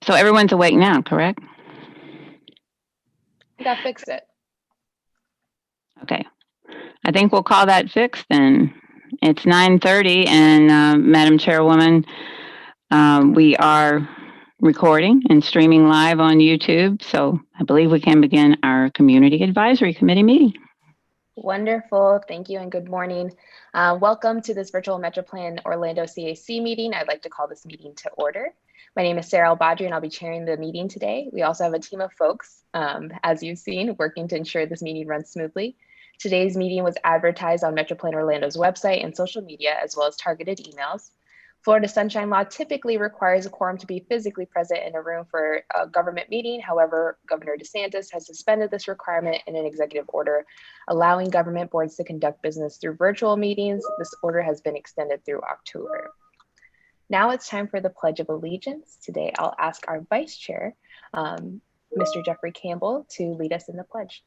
So everyone's awake now, correct? That fixed it. Okay. I think we'll call that fixed then. It's 9:30 and Madam Chairwoman, we are recording and streaming live on YouTube, so I believe we can begin our Community Advisory Committee meeting. Wonderful. Thank you and good morning. Welcome to this virtual MetroPlan Orlando CAC meeting. I'd like to call this meeting to order. My name is Sarah Albadri and I'll be chairing the meeting today. We also have a team of folks, as you've seen, working to ensure this meeting runs smoothly. Today's meeting was advertised on MetroPlan Orlando's website and social media, as well as targeted emails. Florida Sunshine Law typically requires a quorum to be physically present in a room for a government meeting. However, Governor DeSantis has suspended this requirement in an executive order, allowing government boards to conduct business through virtual meetings. This order has been extended through October. Now it's time for the Pledge of Allegiance. Today, I'll ask our Vice Chair, Mr. Jeffrey Campbell, to lead us in the pledge.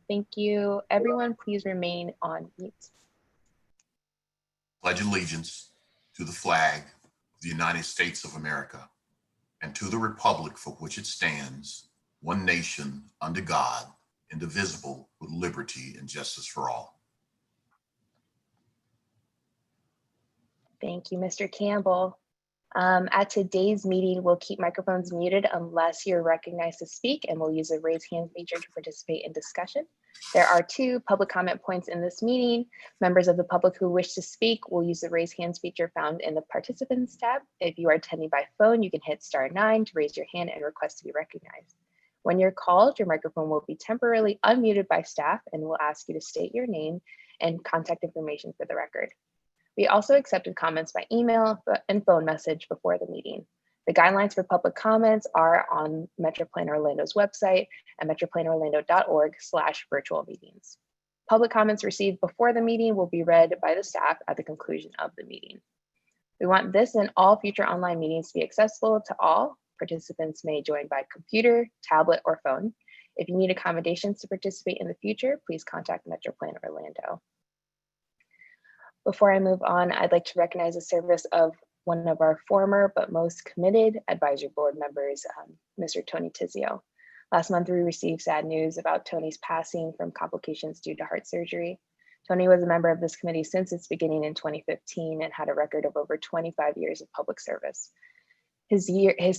Thank you. Everyone, please remain on mute. Pledge allegiance to the flag of the United States of America and to the republic for which it stands, one nation under God, indivisible, with liberty and justice for all. Thank you, Mr. Campbell. At today's meeting, we'll keep microphones muted unless you're recognized to speak, and we'll use the raise hand feature to participate in discussion. There are 2 public comment points in this meeting. Members of the public who wish to speak will use the raise hands feature found in the participants tab. If you are attending by phone, you can hit *9 to raise your hand and request to be recognized. When you're called, your microphone will be temporarily unmuted by staff and will ask you to state your name and contact information for the record. We also accepted comments by email and phone message before the meeting. The guidelines for public comments are on MetroPlan Orlando's website at metroplanorlando.org/virtual meetings. Public comments received before the meeting will be read by the staff at the conclusion of the meeting. We want this and all future online meetings to be accessible to all. Participants may join by computer, tablet, or phone. If you need accommodations to participate in the future, please contact MetroPlan Orlando. Before I move on, I'd like to recognize the service of one of our former but most committed advisory board members, Mr. Tony Tizio. Last month, we received sad news about Tony's passing from complications due to heart surgery. Tony was a member of this committee since its beginning in 2015 and had a record of over 25 years of public service. His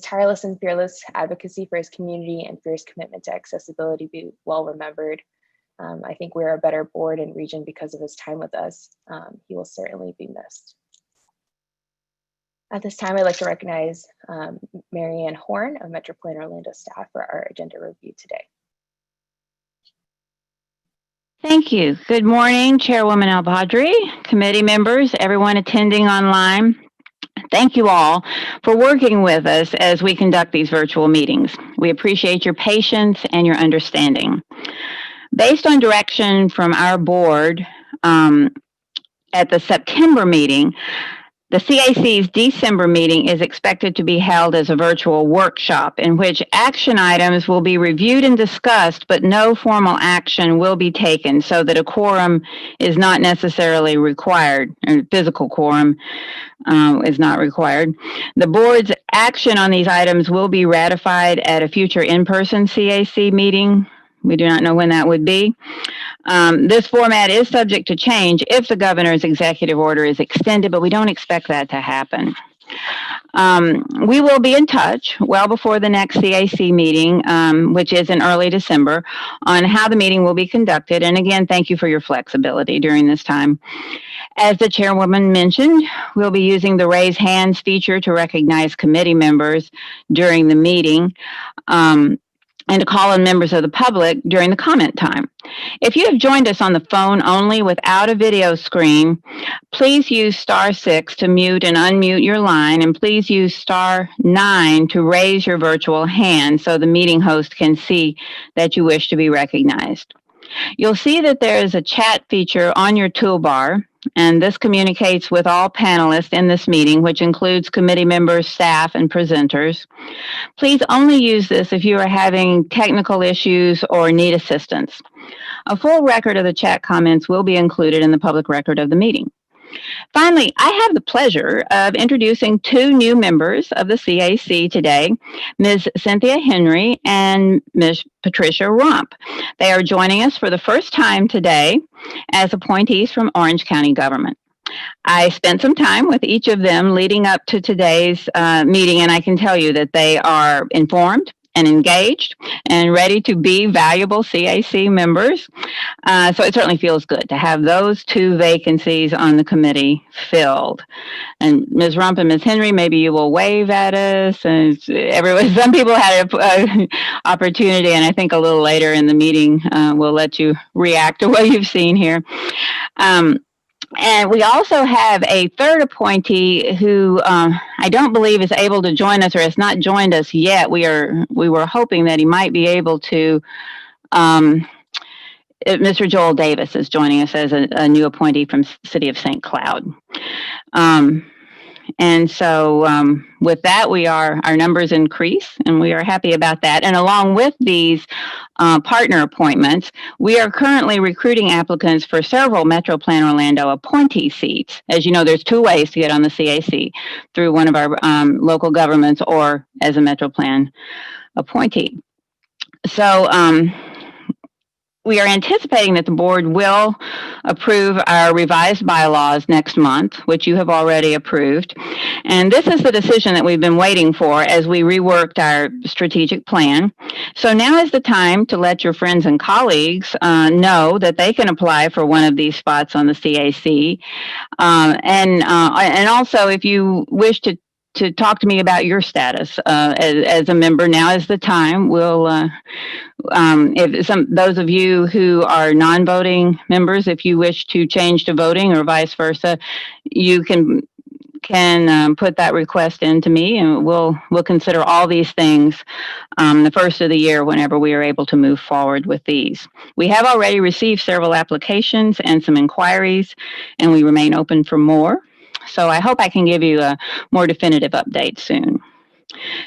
tireless and fearless advocacy for his community and fierce commitment to accessibility be well remembered. I think we're a better board and region because of his time with us. He will certainly be missed. At this time, I'd like to recognize Marianne Horn of MetroPlan Orlando staff for our agenda review today. Thank you. Good morning, Chairwoman Albadri, committee members, everyone attending online. Thank you all for working with us as we conduct these virtual meetings. We appreciate your patience and your understanding. Based on direction from our board at the September meeting, the CAC's December meeting is expected to be held as a virtual workshop in which action items will be reviewed and discussed, but no formal action will be taken so that a quorum is not necessarily required, or physical quorum is not required. The board's action on these items will be ratified at a future in-person CAC meeting. We do not know when that would be. This format is subject to change if the governor's executive order is extended, but we don't expect that to happen. We will be in touch well before the next CAC meeting, which is in early December, on how the meeting will be conducted. And again, thank you for your flexibility during this time. As the chairwoman mentioned, we'll be using the raise hands feature to recognize committee members during the meeting. And to call on members of the public during the comment time. If you have joined us on the phone only without a video screen, please use *6 to mute and unmute your line, and please use *9 to raise your virtual hand so the meeting host can see that you wish to be recognized. You'll see that there is a chat feature on your toolbar, and this communicates with all panelists in this meeting, which includes committee members, staff, and presenters. Please only use this if you are having technical issues or need assistance. A full record of the chat comments will be included in the public record of the meeting. Finally, I have the pleasure of introducing two new members of the CAC today, Ms. Cynthia Henry and Ms. Patricia Rump. They are joining us for the first time today as appointees from Orange County government. I spent some time with each of them leading up to today's meeting, and I can tell you that they are informed and engaged and ready to be valuable CAC members. So it certainly feels good to have those two vacancies on the committee filled. And Ms. Rump and Ms. Henry, maybe you will wave at us. And everyone, some people had an opportunity, and I think a little later in the meeting, we'll let you react to what you've seen here. And we also have a third appointee who I don't believe is able to join us or has not joined us yet. We were hoping that he might be able to. Mr. Joel Davis is joining us as a new appointee from City of St. Cloud. And so with that, our numbers increase, and we are happy about that. And along with these partner appointments, we are currently recruiting applicants for several MetroPlan Orlando appointee seats. As you know, there's two ways to get on the CAC, through one of our local governments or as a MetroPlan appointee. So we are anticipating that the board will approve our revised bylaws next month, which you have already approved. And this is the decision that we've been waiting for as we reworked our strategic plan. So now is the time to let your friends and colleagues know that they can apply for one of these spots on the CAC. And also, if you wish to talk to me about your status as a member, now is the time. We'll if those of you who are non-voting members, if you wish to change to voting or vice versa, you can put that request in to me, and we'll consider all these things the first of the year whenever we are able to move forward with these. We have already received several applications and some inquiries, and we remain open for more. So I hope I can give you a more definitive update soon.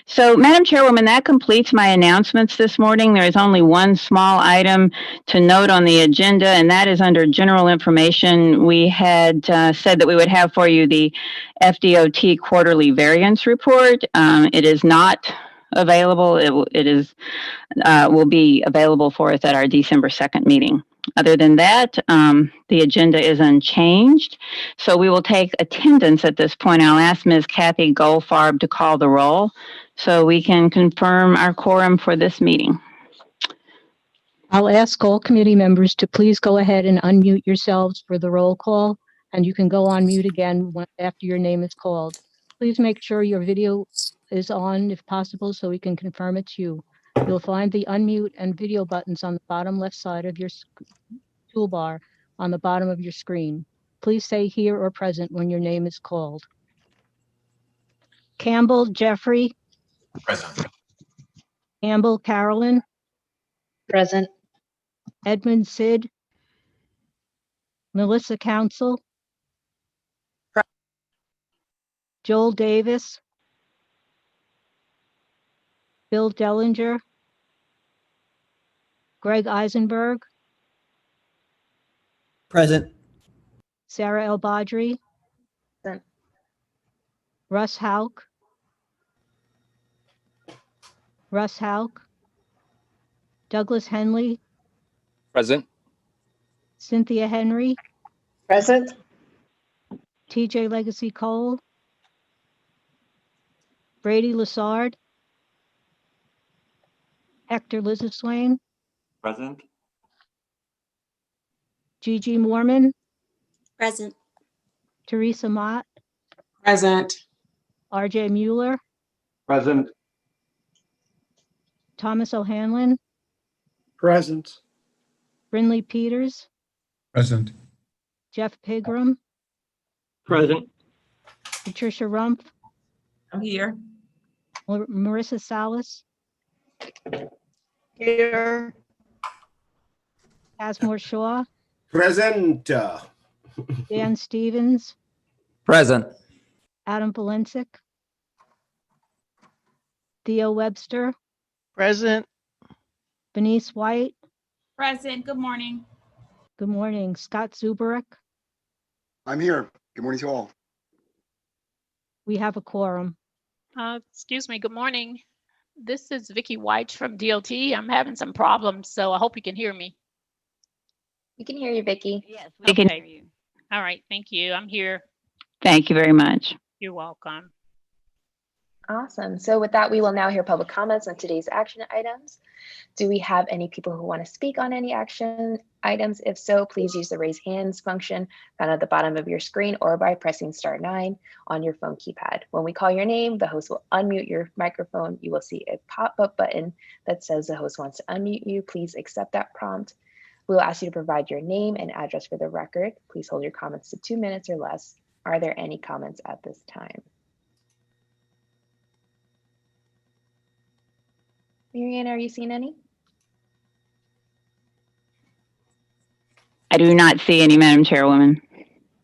So, Madam Chairwoman, that completes my announcements this morning. There is only one small item to note on the agenda, and that is under general information. We had said that we would have for you the FDOT quarterly variance report. It is not available. It will be available for us at our December 2nd meeting. Other than that, the agenda is unchanged. So we will take attendance at this point. I'll ask Ms. Kathy Goldfarb to call the roll so we can confirm our quorum for this meeting. I'll ask all committee members to please go ahead and unmute yourselves for the roll call, and you can go on mute again after your name is called. Please make sure your video is on if possible so we can confirm it's you. You'll find the unmute and video buttons on the bottom left side of your toolbar on the bottom of your screen. Please say here or present when your name is called. Campbell Jeffrey. Present. Campbell Carolyn. Present. Edmund Sid. Melissa Council. Joel Davis. Bill Dellinger. Greg Eisenberg. Present. Sarah El Badri. Present. Russ Hauk. Russ Hauk. Douglas Henley. Present. Cynthia Henry. Present. TJ Legacy Cole. Brady Lassard. Hector Lizaswain. Present. Gigi Moorman. Present. Teresa Mott. Present. RJ Mueller. Present. Thomas O'Hanlon. Present. Brinley Peters. Present. Jeff Pigram. Present. Patricia Rump. I'm here. Marissa Salas. Here. Asmore Shaw. Present. Dan Stevens. Present. Adam Valencic. Theo Webster. Present. Benice White. Present. Good morning. Good morning. Scott Zubarek. I'm here. Good morning to all. We have a quorum. Excuse me, good morning. This is Vicky White from DLT. I'm having some problems, so I hope you can hear me. We can hear you, Vicky. Yes, we can Okay. hear you. All right, thank you. I'm here. Thank you very much. You're welcome. Awesome. So with that, we will now hear public comments on today's action items. Do we have any people who want to speak on any action items? If so, please use the raise hands function found at the bottom of your screen or by pressing *9 on your phone keypad. When we call your name, the host will unmute your microphone. You will see a pop-up button that says the host wants to unmute you. Please accept that prompt. We will ask you to provide your name and address for the record. Please hold your comments to 2 minutes or less. Are there any comments at this time? Marianne, are you seeing any? I do not see any, Madam Chairwoman.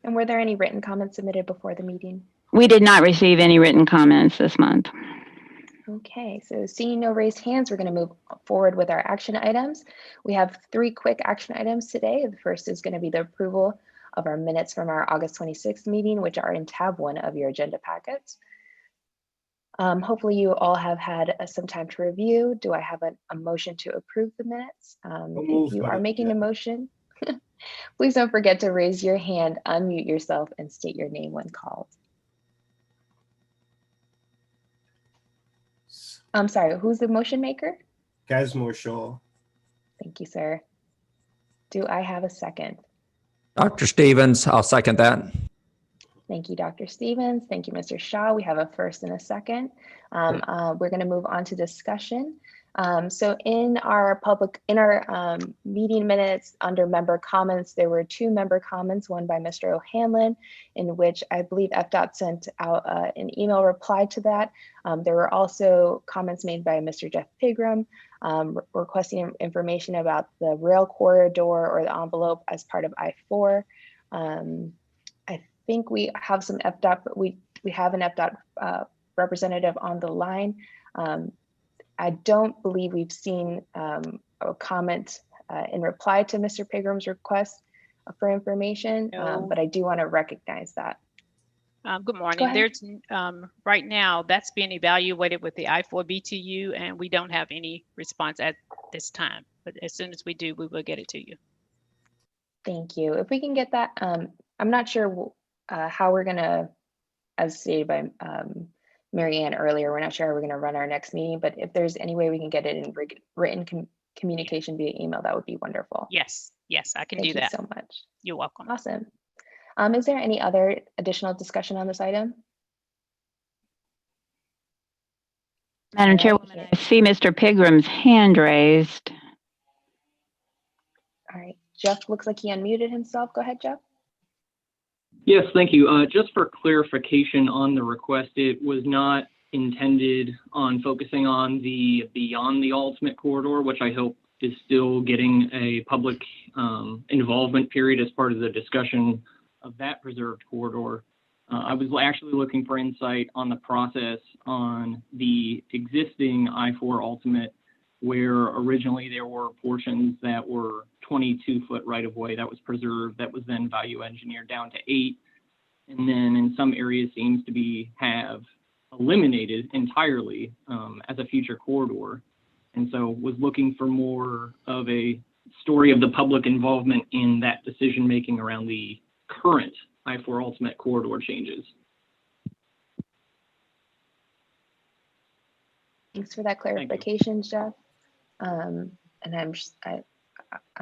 And were there any written comments submitted before the meeting? We did not receive any written comments this month. Okay, so seeing no raised hands, we're going to move forward with our action items. We have 3 quick action items today. The first is going to be the approval of our minutes from our August 26th meeting, which are in tab 1 of your agenda packets. Hopefully you all have had some time to review. Do I have a motion to approve the minutes? If you are making a motion, please don't forget to raise your hand, unmute yourself, and state your name when called. I'm sorry, who's the motion maker? Casmore Shaw. Thank you, sir. Do I have a second? Dr. Stevens, I'll second that. Thank you, Dr. Stevens. Thank you, Mr. Shaw. We have a first and a second. We're going to move on to discussion. So in our meeting minutes under member comments, there were 2 member comments, one by Mr. O'Hanlon, in which I believe FDOT sent out an email reply to that. There were also comments made by Mr. Jeff Pigram requesting information about the rail corridor or the envelope as part of I-4. I think we have some FDOT, but we have an FDOT representative on the line. I don't believe we've seen a comment in reply to Mr. Pigram's request for information, No. but I do want to recognize that. Good morning. There's right now that's being evaluated with the I-4 BTU, and we don't have any response at this time. But as soon as we do, we will get it to you. Thank you. If we can get that, I'm not sure how we're going to, as stated by Marianne earlier, we're not sure how we're going to run our next meeting, but if there's any way we can get it in written communication via email, that would be wonderful. Yes, I can do that. Thank you so much. You're welcome. Awesome. Is there any other additional discussion on this item? Madam Chairwoman, I see Mr. Pigram's hand raised. All right, Jeff looks like he unmuted himself. Go ahead, Jeff. Yes, thank you. Just for clarification on the request, it was not intended on focusing on the beyond the ultimate corridor, which I hope is still getting a public involvement period as part of the discussion of that preserved corridor. I was actually looking for insight on the process on the existing I-4 ultimate, where originally there were portions that were 22-foot right-of-way that was preserved, that was then value engineered down to 8, and then in some areas seems to have eliminated entirely as a future corridor. And so was looking for more of a story of the public involvement in that decision-making around the current I-4 ultimate corridor changes. Thanks for that clarification, Jeff. And I'm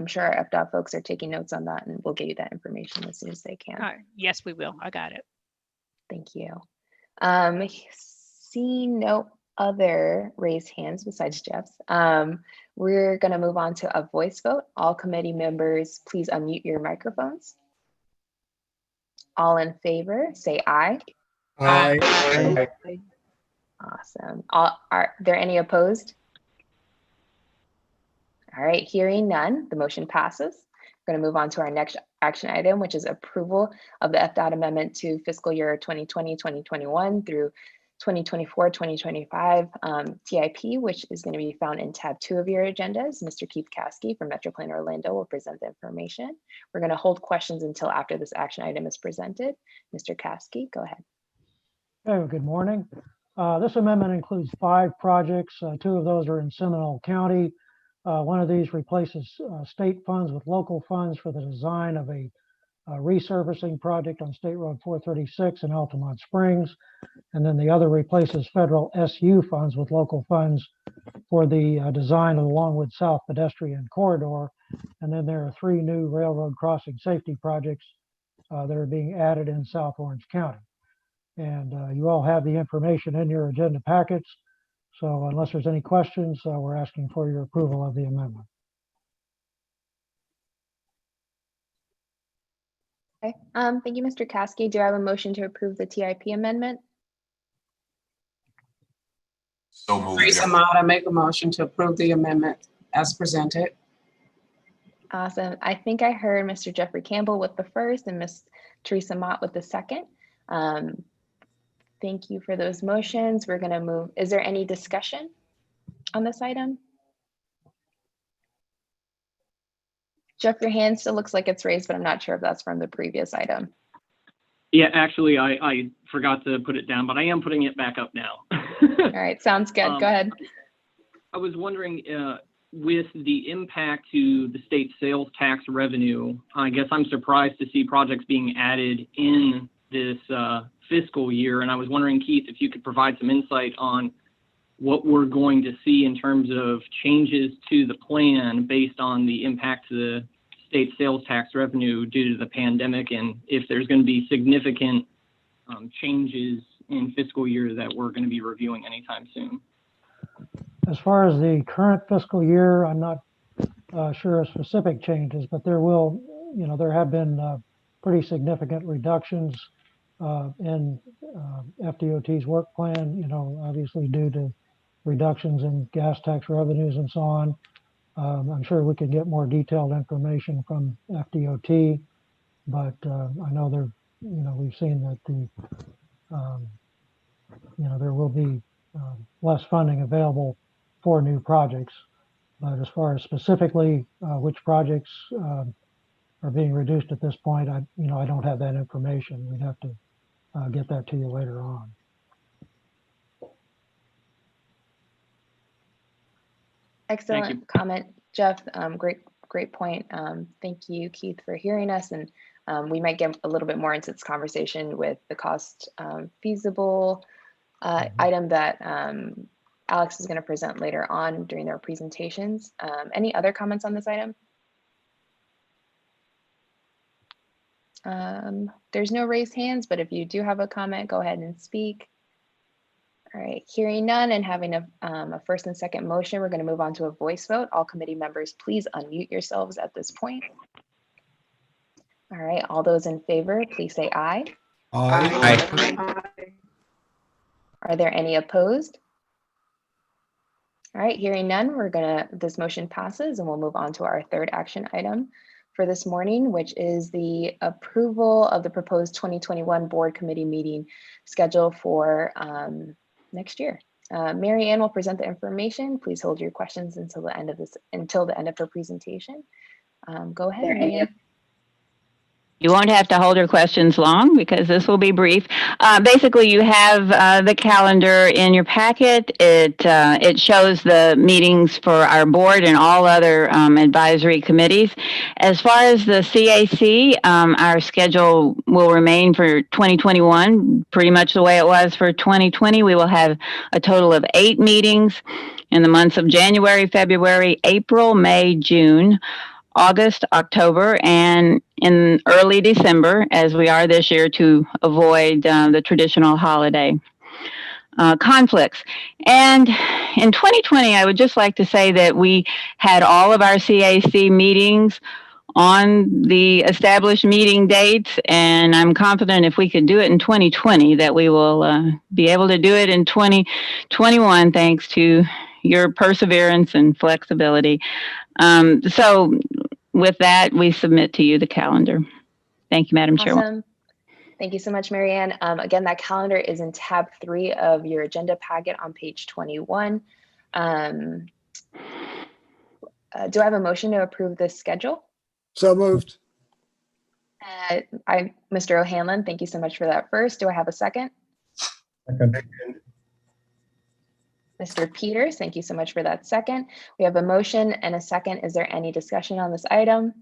sure our FDOT folks are taking notes on that, and we'll get you that information as soon as they can. All right. Yes, we will. I got it. Thank you. Seeing no other raised hands besides Jeff's, we're going to move on to a voice vote. All committee members, please unmute your microphones. All in favor, say aye. Aye. Awesome. Are there any opposed? All right, hearing none, the motion passes. We're going to move on to our next action item, which is approval of the FDOT amendment to fiscal year 2020-2021 through 2024-2025 TIP, which is going to be found in tab 2 of your agendas. Mr. Keith Caskey from MetroPlan Orlando will present the information. We're going to hold questions until after this action item is presented. Mr. Caskey, go ahead. Hey, good morning. This amendment includes 5 projects. 2 of those are in Seminole County. One of these replaces state funds with local funds for the design of a resurfacing project on State Road 436 in Altamont Springs. And then the other replaces federal SU funds with local funds for the design of the Longwood South pedestrian corridor. And then there are 3 new railroad crossing safety projects that are being added in South Orange County. And you all have the information in your agenda packets. So unless there's any questions, we're asking for your approval of the amendment. Okay. Thank you, Mr. Caskey. Do I have a motion to approve the TIP amendment? So moved. Teresa Jeffrey. Mata, make a motion to approve the amendment as presented. Awesome. I think I heard Mr. Jeffrey Campbell with the first and Ms. Teresa Mott with the second. Thank you for those motions. We're going to move. Is there any discussion on this item? Jeff, your hand still looks like it's raised, but I'm not sure if that's from the previous item. Yeah, actually, I forgot to put it down, but I am putting it back up now. All right, sounds good. Go ahead. I was wondering, with the impact to the state sales tax revenue, I guess I'm surprised to see projects being added in this fiscal year. And I was wondering, Keith, if you could provide some insight on what we're going to see in terms of changes to the plan based on the impact to the state sales tax revenue due to the pandemic, and if there's going to be significant changes in fiscal year that we're going to be reviewing anytime soon. As far as the current fiscal year, I'm not sure of specific changes, but there will, there have been pretty significant reductions in FDOT's work plan, obviously due to reductions in gas tax revenues and so on. I'm sure we can get more detailed information from FDOT, but I know there, we've seen that there will be less funding available for new projects. But as far as specifically which projects are being reduced at this point, I don't have that information. We'd have to get that to you later on. Excellent comment, Jeff. Great point. Thank you, Keith, for hearing us. And we might get a little bit more into this conversation with the cost feasible item that Alex is going to present later on during their presentations. Any other comments on this item? There's no raised hands, but if you do have a comment, go ahead and speak. All right, hearing none and having a first and second motion, we're going to move on to a voice vote. All committee members, please unmute yourselves at this point. All right, all those in favor, please say aye. Aye. Are there any opposed? All right, hearing none, this motion passes and we'll move on to our third action item for this morning, which is the approval of the proposed 2021 board committee meeting schedule for next year. Mary Ann will present the information. Please hold your questions until the end of her presentation. Go ahead, Mary Ann. You won't have to hold your questions long because this will be brief. Basically, you have the calendar in your packet. It shows the meetings for our board and all other advisory committees. As far as the CAC, our schedule will remain for 2021, pretty much the way it was for 2020. We will have a total of 8 meetings in the months of January, February, April, May, June, August, October, and in early December, as we are this year, to avoid the traditional holiday conflicts. And in 2020, I would just like to say that we had all of our CAC meetings on the established meeting dates, and I'm confident if we could do it in 2020 that we will be able to do it in 2021 thanks to your perseverance and flexibility. So with that, we submit to you the calendar. Thank you, Madam Chairwoman. Awesome. Thank you so much, Marianne. Again, that calendar is in tab 3 of your agenda packet on page 21. Do I have a motion to approve this schedule? So moved. Mr. O'Hanlon, thank you so much for that first. Do I have a second? Second. Mr. Peters, thank you so much for that second. We have a motion and a second. Is there any discussion on this item?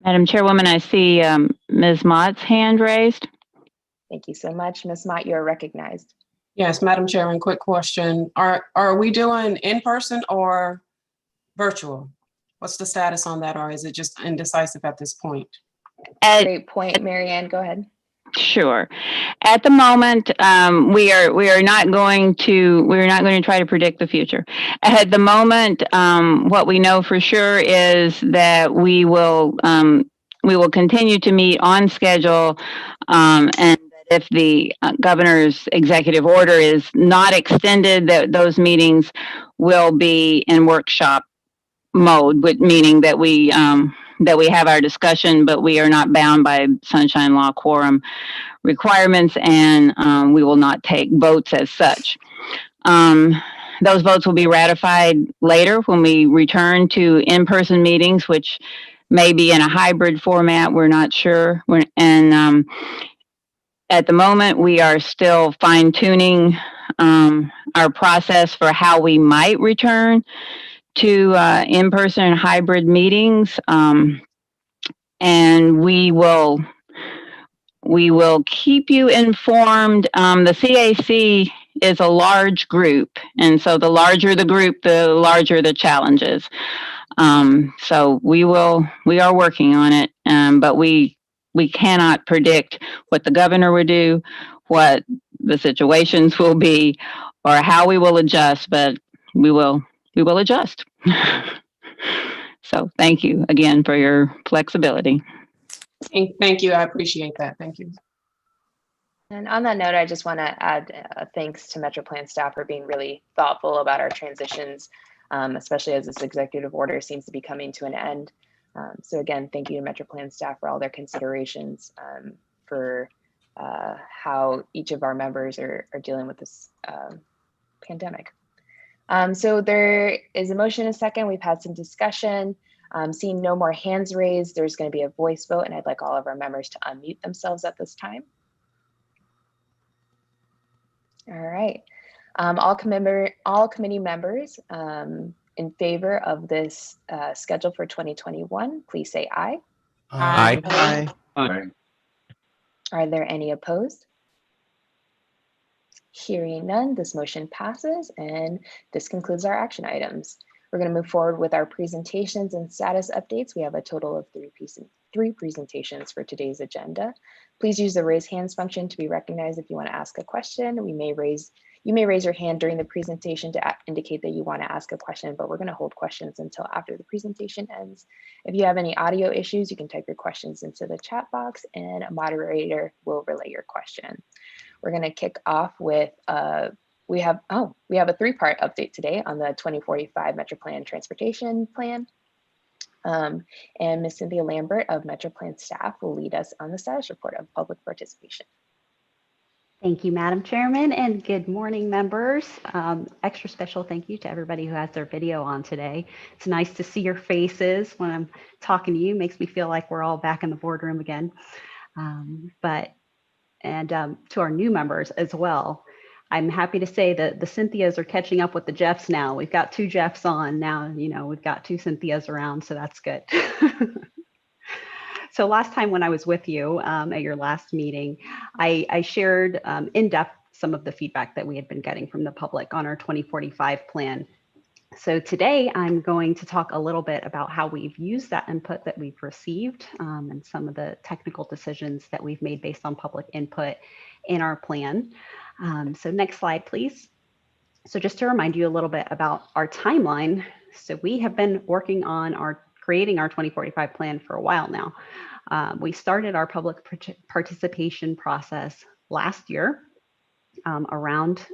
Madam Chairwoman, I see Ms. Mott's hand raised. Thank you so much. Ms. Mott, you're recognized. Yes, Madam Chairman, quick question. Are we doing in person or virtual? What's the status on that, or is it just indecisive at this point? Great point, Marianne, go ahead. Sure. At the moment, we are not going to try to predict the future. At the moment, what we know for sure is that we will continue to meet on schedule, and if the governor's executive order is not extended, that those meetings will be in workshop mode, meaning that we have our discussion, but we are not bound by sunshine law quorum requirements, and we will not take votes as such. Those votes will be ratified later when we return to in-person meetings, which may be in a hybrid format. We're not sure. At the moment, we are still fine-tuning our process for how we might return to in-person and hybrid meetings, and we will keep you informed. The CAC is a large group, and so the larger the group, the larger the challenges. So we are working on it, but we cannot predict what the governor will do, what the situations will be, or how we will adjust, but we will adjust. So thank you again for your flexibility. Thank you. I appreciate that. Thank you. And on that note, I just want to add thanks to MetroPlan staff for being really thoughtful about our transitions, especially as this executive order seems to be coming to an end. So again, thank you to MetroPlan staff for all their considerations for how each of our members are dealing with this pandemic. So there is a motion and a second. We've had some discussion. Seeing no more hands raised, there's going to be a voice vote, and I'd like all of our members to unmute themselves at this time. All right. All committee members in favor of this schedule for 2021, please say aye. Aye. Aye. Are there any opposed? Hearing none, this motion passes, and this concludes our action items. We're going to move forward with our presentations and status updates. We have a total of three presentations for today's agenda. Please use the raise hands function to be recognized if you want to ask a question. You may raise your hand during the presentation to indicate that you want to ask a question, but we're going to hold questions until after the presentation ends. If you have any audio issues, you can type your questions into the chat box and a moderator will relay your question. We're going to kick off with we have a three-part update today on the 2045 MetroPlan Transportation Plan. And Ms. Cynthia Lambert of MetroPlan staff will lead us on the status report of public participation. Thank you, Madam Chairman, and good morning, members. Extra special thank you to everybody who has their video on today. It's nice to see your faces when I'm talking to you. Makes me feel like we're all back in the boardroom again. To our new members as well, I'm happy to say that the Cynthias are catching up with the Jeffs now. We've got two Jeffs on now, we've got two Cynthias around, so that's good. So last time when I was with you at your last meeting, I shared in depth some of the feedback that we had been getting from the public on our 2045 plan. So today I'm going to talk a little bit about how we've used that input that we've received and some of the technical decisions that we've made based on public input in our plan. So next slide, please. So just to remind you a little bit about our timeline. So we have been working on creating our 2045 plan for a while now. We started our public participation process last year around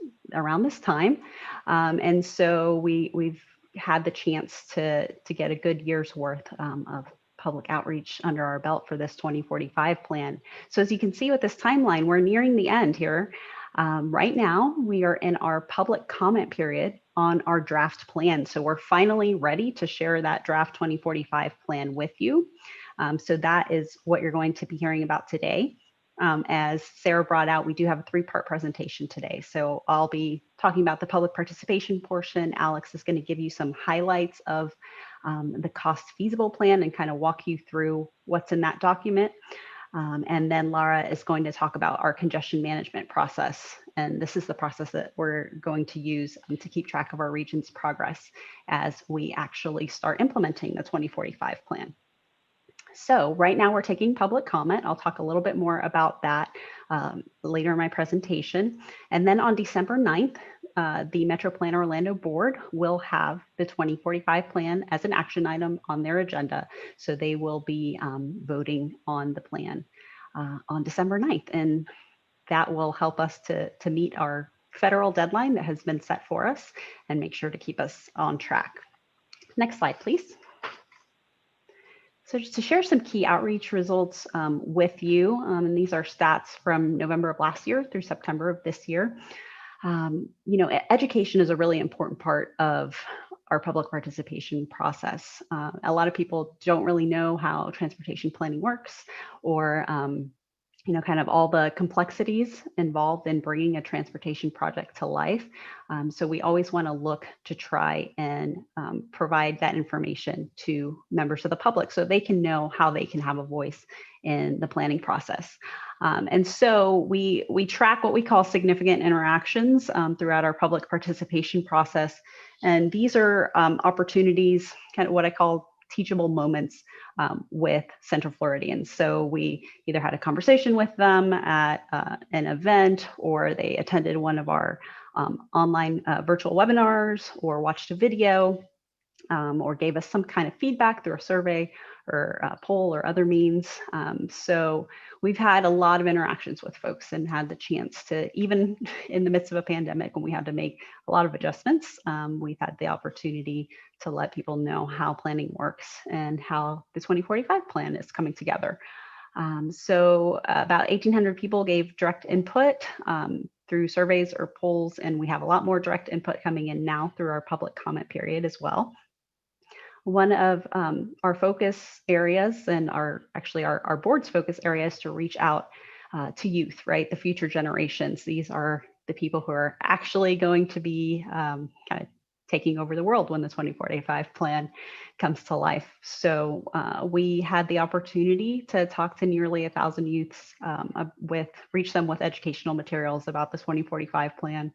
this time. And so we've had the chance to get a good year's worth of public outreach under our belt for this 2045 plan. So as you can see with this timeline, we're nearing the end here. Right now, we are in our public comment period on our draft plan. So we're finally ready to share that draft 2045 plan with you. So that is what you're going to be hearing about today. As Sarah brought out, we do have a 3-part presentation today. So I'll be talking about the public participation portion. Alex is going to give you some highlights of the cost feasible plan and kind of walk you through what's in that document. And then Laura is going to talk about our congestion management process. And this is the process that we're going to use to keep track of our region's progress as we actually start implementing the 2045 plan. So right now we're taking public comment. I'll talk a little bit more about that later in my presentation. And then on December 9th, the MetroPlan Orlando board will have the 2045 plan as an action item on their agenda. So they will be voting on the plan on December 9th. And that will help us to meet our federal deadline that has been set for us and make sure to keep us on track. Next slide, please. So just to share some key outreach results with you, and these are stats from November of last year through September of this year. Education is a really important part of our public participation process. A lot of people don't really know how transportation planning works, or kind of all the complexities involved in bringing a transportation project to life. So we always want to look to try and provide that information to members of the public so they can know how they can have a voice in the planning process. And so we track what we call significant interactions throughout our public participation process. And these are opportunities, kind of what I call teachable moments with Central Floridians. So we either had a conversation with them at an event, or they attended one of our online virtual webinars, or watched a video, or gave us some kind of feedback through a survey or a poll or other means. So we've had a lot of interactions with folks and had the chance to, even in the midst of a pandemic when we had to make a lot of adjustments, we've had the opportunity to let people know how planning works and how the 2045 plan is coming together. So about 1,800 people gave direct input through surveys or polls, and we have a lot more direct input coming in now through our public comment period as well. One of our focus areas, and our board's focus areas, to reach out to youth, right? The future generations. These are the people who are actually going to be kind of taking over the world when the 2045 plan comes to life. So we had the opportunity to talk to nearly 1,000 youths, reach them with educational materials about the 2045 plan.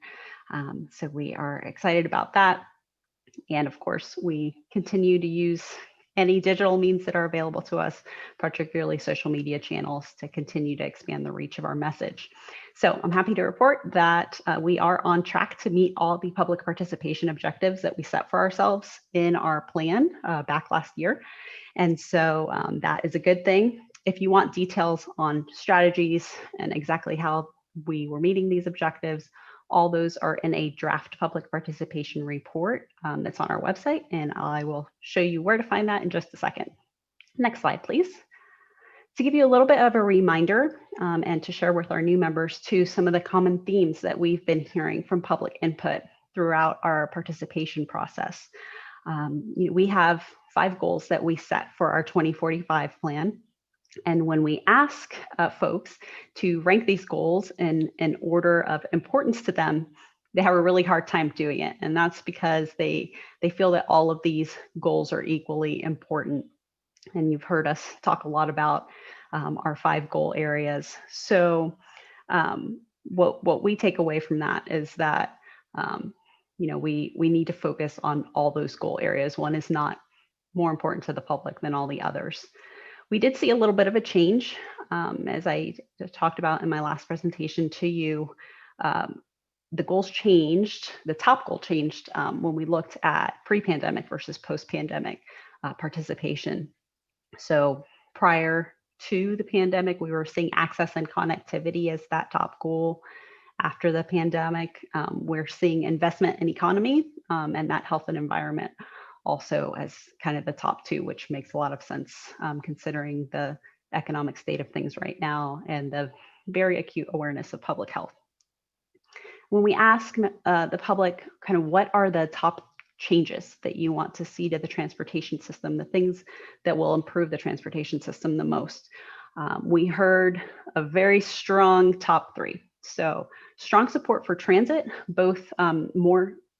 So we are excited about that. And of course, we continue to use any digital means that are available to us, particularly social media channels, to continue to expand the reach of our message. So I'm happy to report that we are on track to meet all the public participation objectives that we set for ourselves in our plan back last year. And so that is a good thing. If you want details on strategies and exactly how we were meeting these objectives, all those are in a draft public participation report that's on our website, and I will show you where to find that in just a second. Next slide, please. To give you a little bit of a reminder and to share with our new members too some of the common themes that we've been hearing from public input throughout our participation process. We have 5 goals that we set for our 2045 plan. And when we ask folks to rank these goals in order of importance to them, they have a really hard time doing it. And that's because they feel that all of these goals are equally important. And you've heard us talk a lot about our 5 goal areas. So what we take away from that is that we need to focus on all those goal areas. One is not more important to the public than all the others. We did see a little bit of a change, as I talked about in my last presentation to you. The goals changed, the top goal changed when we looked at pre-pandemic versus post-pandemic participation. So prior to the pandemic, we were seeing access and connectivity as that top goal. After the pandemic, we're seeing investment in economy and that health and environment. also as kind of the top two, which makes a lot of sense considering the economic state of things right now and the very acute awareness of public health. When we ask the public kind of what are the top changes that you want to see to the transportation system, the things that will improve the transportation system the most, we heard a very strong top three. So strong support for transit, both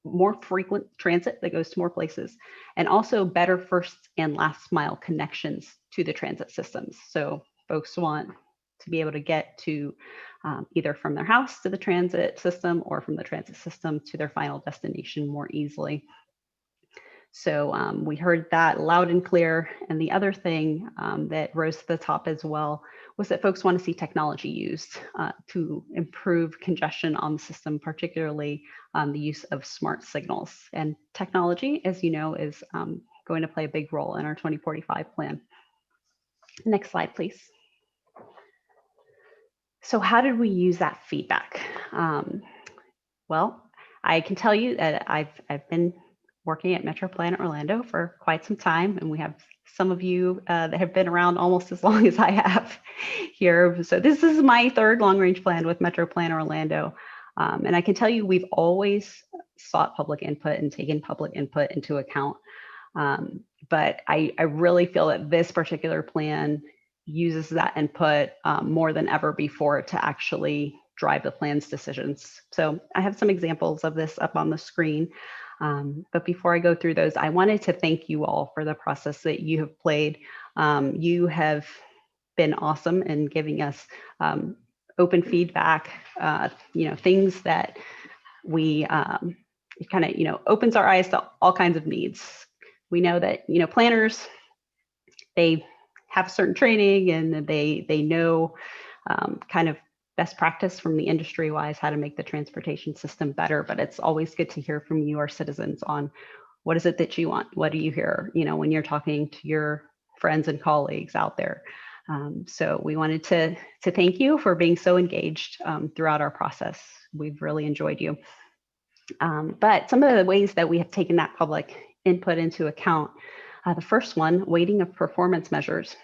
more frequent transit that goes to more places, and also better first and last mile connections to the transit systems. So folks want to be able to get to either from their house to the transit system or from the transit system to their final destination more easily. So we heard that loud and clear. And the other thing that rose to the top as well was that folks want to see technology used to improve congestion on the system, particularly the use of smart signals. And technology, as you know, is going to play a big role in our 2045 plan. Next slide, please. So how did we use that feedback? Well, I can tell you that I've been working at MetroPlan Orlando for quite some time, and we have some of you that have been around almost as long as I have here. So this is my third long-range plan with MetroPlan Orlando. And I can tell you we've always sought public input and taken public input into account. But I really feel that this particular plan uses that input more than ever before to actually drive the plan's decisions. So I have some examples of this up on the screen. But before I go through those, I wanted to thank you all for the process that you have played. You have been awesome in giving us open feedback, things that we kind of, opens our eyes to all kinds of needs. We know that, planners, they have certain training and they know kind of best practice from the industry wise how to make the transportation system better, but it's always good to hear from you, our citizens, on what is it that you want? What do you hear, when you're talking to your friends and colleagues out there? So we wanted to thank you for being so engaged throughout our process. We've really enjoyed you. But some of the ways that we have taken that public input into account, the first one, weighting of performance measures.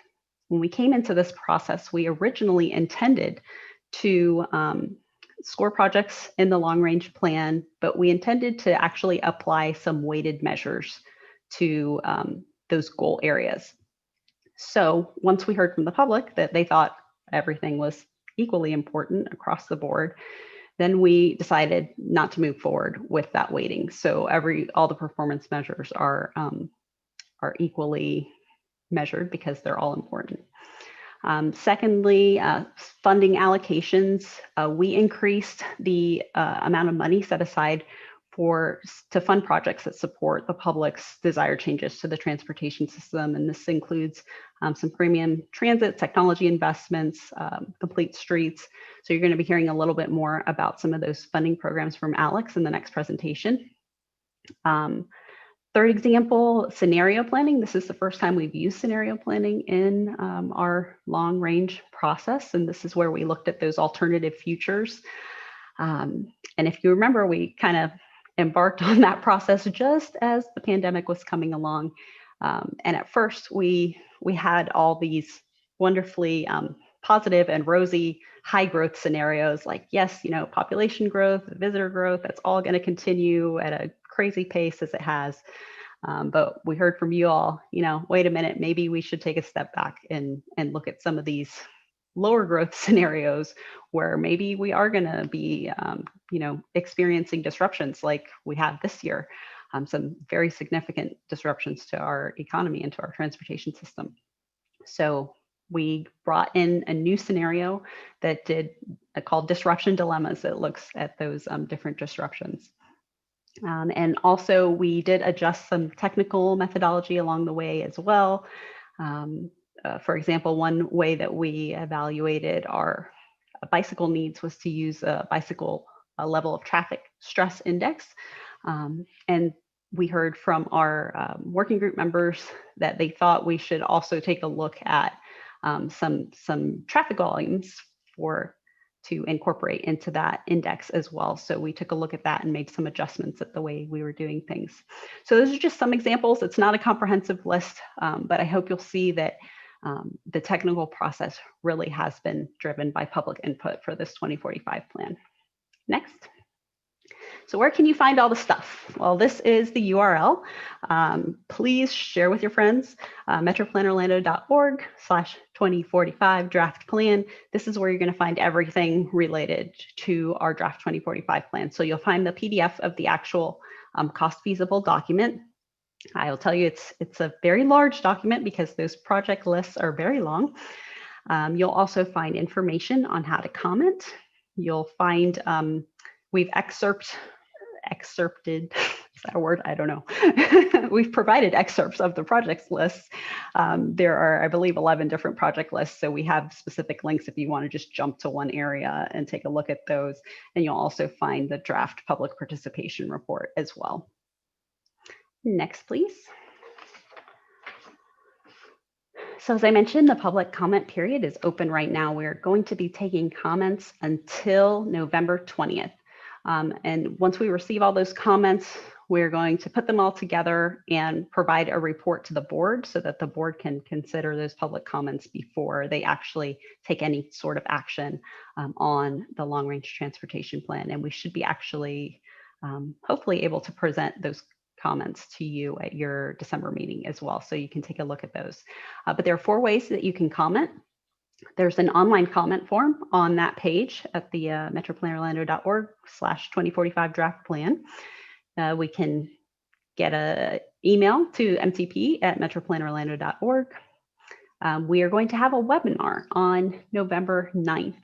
When we came into this process, we originally intended to score projects in the long range plan, but we intended to actually apply some weighted measures to those goal areas. So once we heard from the public that they thought everything was equally important across the board, then we decided not to move forward with that weighting. So all the performance measures are equally measured because they're all important. Secondly, funding allocations. We increased the amount of money set aside to fund projects that support the public's desired changes to the transportation system. And this includes some premium transit, technology investments, complete streets. So you're going to be hearing a little bit more about some of those funding programs from Alex in the next presentation. Third example, scenario planning. This is the first time we've used scenario planning in our long range process. And this is where we looked at those alternative futures. And if you remember, we kind of embarked on that process just as the pandemic was coming along. And at first we had all these wonderfully positive and rosy high growth scenarios like, yes, population growth, visitor growth, that's all going to continue at a crazy pace as it has. But we heard from you all, wait a minute, maybe we should take a step back and look at some of these lower growth scenarios where maybe we are going to be, experiencing disruptions like we have this year, some very significant disruptions to our economy and to our transportation system. So we brought in a new scenario that called disruption dilemmas that looks at those different disruptions. And also we did adjust some technical methodology along the way as well. For example, one way that we evaluated our bicycle needs was to use a bicycle level of traffic stress index. And we heard from our working group members that they thought we should also take a look at some traffic volumes to incorporate into that index as well. So we took a look at that and made some adjustments at the way we were doing things. So those are just some examples. It's not a comprehensive list, but I hope you'll see that the technical process really has been driven by public input for this 2045 plan. Next. So where can you find all the stuff? Well, this is the URL. Please share with your friends, metroplanorlando.org/2045 draft plan. This is where you're going to find everything related to our draft 2045 plan. So you'll find the PDF of the actual cost feasible document. I'll tell you, it's a very large document because those project lists are very long. You'll also find information on how to comment. You'll find we've excerpted, is that a word? I don't know. We've provided excerpts of the project lists. There are, I believe, 11 different project lists. So we have specific links if you want to just jump to one area and take a look at those. And you'll also find the draft public participation report as well. Next, please. So as I mentioned, the public comment period is open right now. We're going to be taking comments until November 20th. And once we receive all those comments, we're going to put them all together and provide a report to the board so that the board can consider those public comments before they actually take any sort of action on the long-range transportation plan. And we should be actually hopefully able to present those comments to you at your December meeting as well. So you can take a look at those. But there are 4 ways that you can comment. There's an online comment form on that page at the metroplanorlando.org/2045 draft plan. We can get an email to mtp@metroplanorlando.org. We are going to have a webinar on November 9th.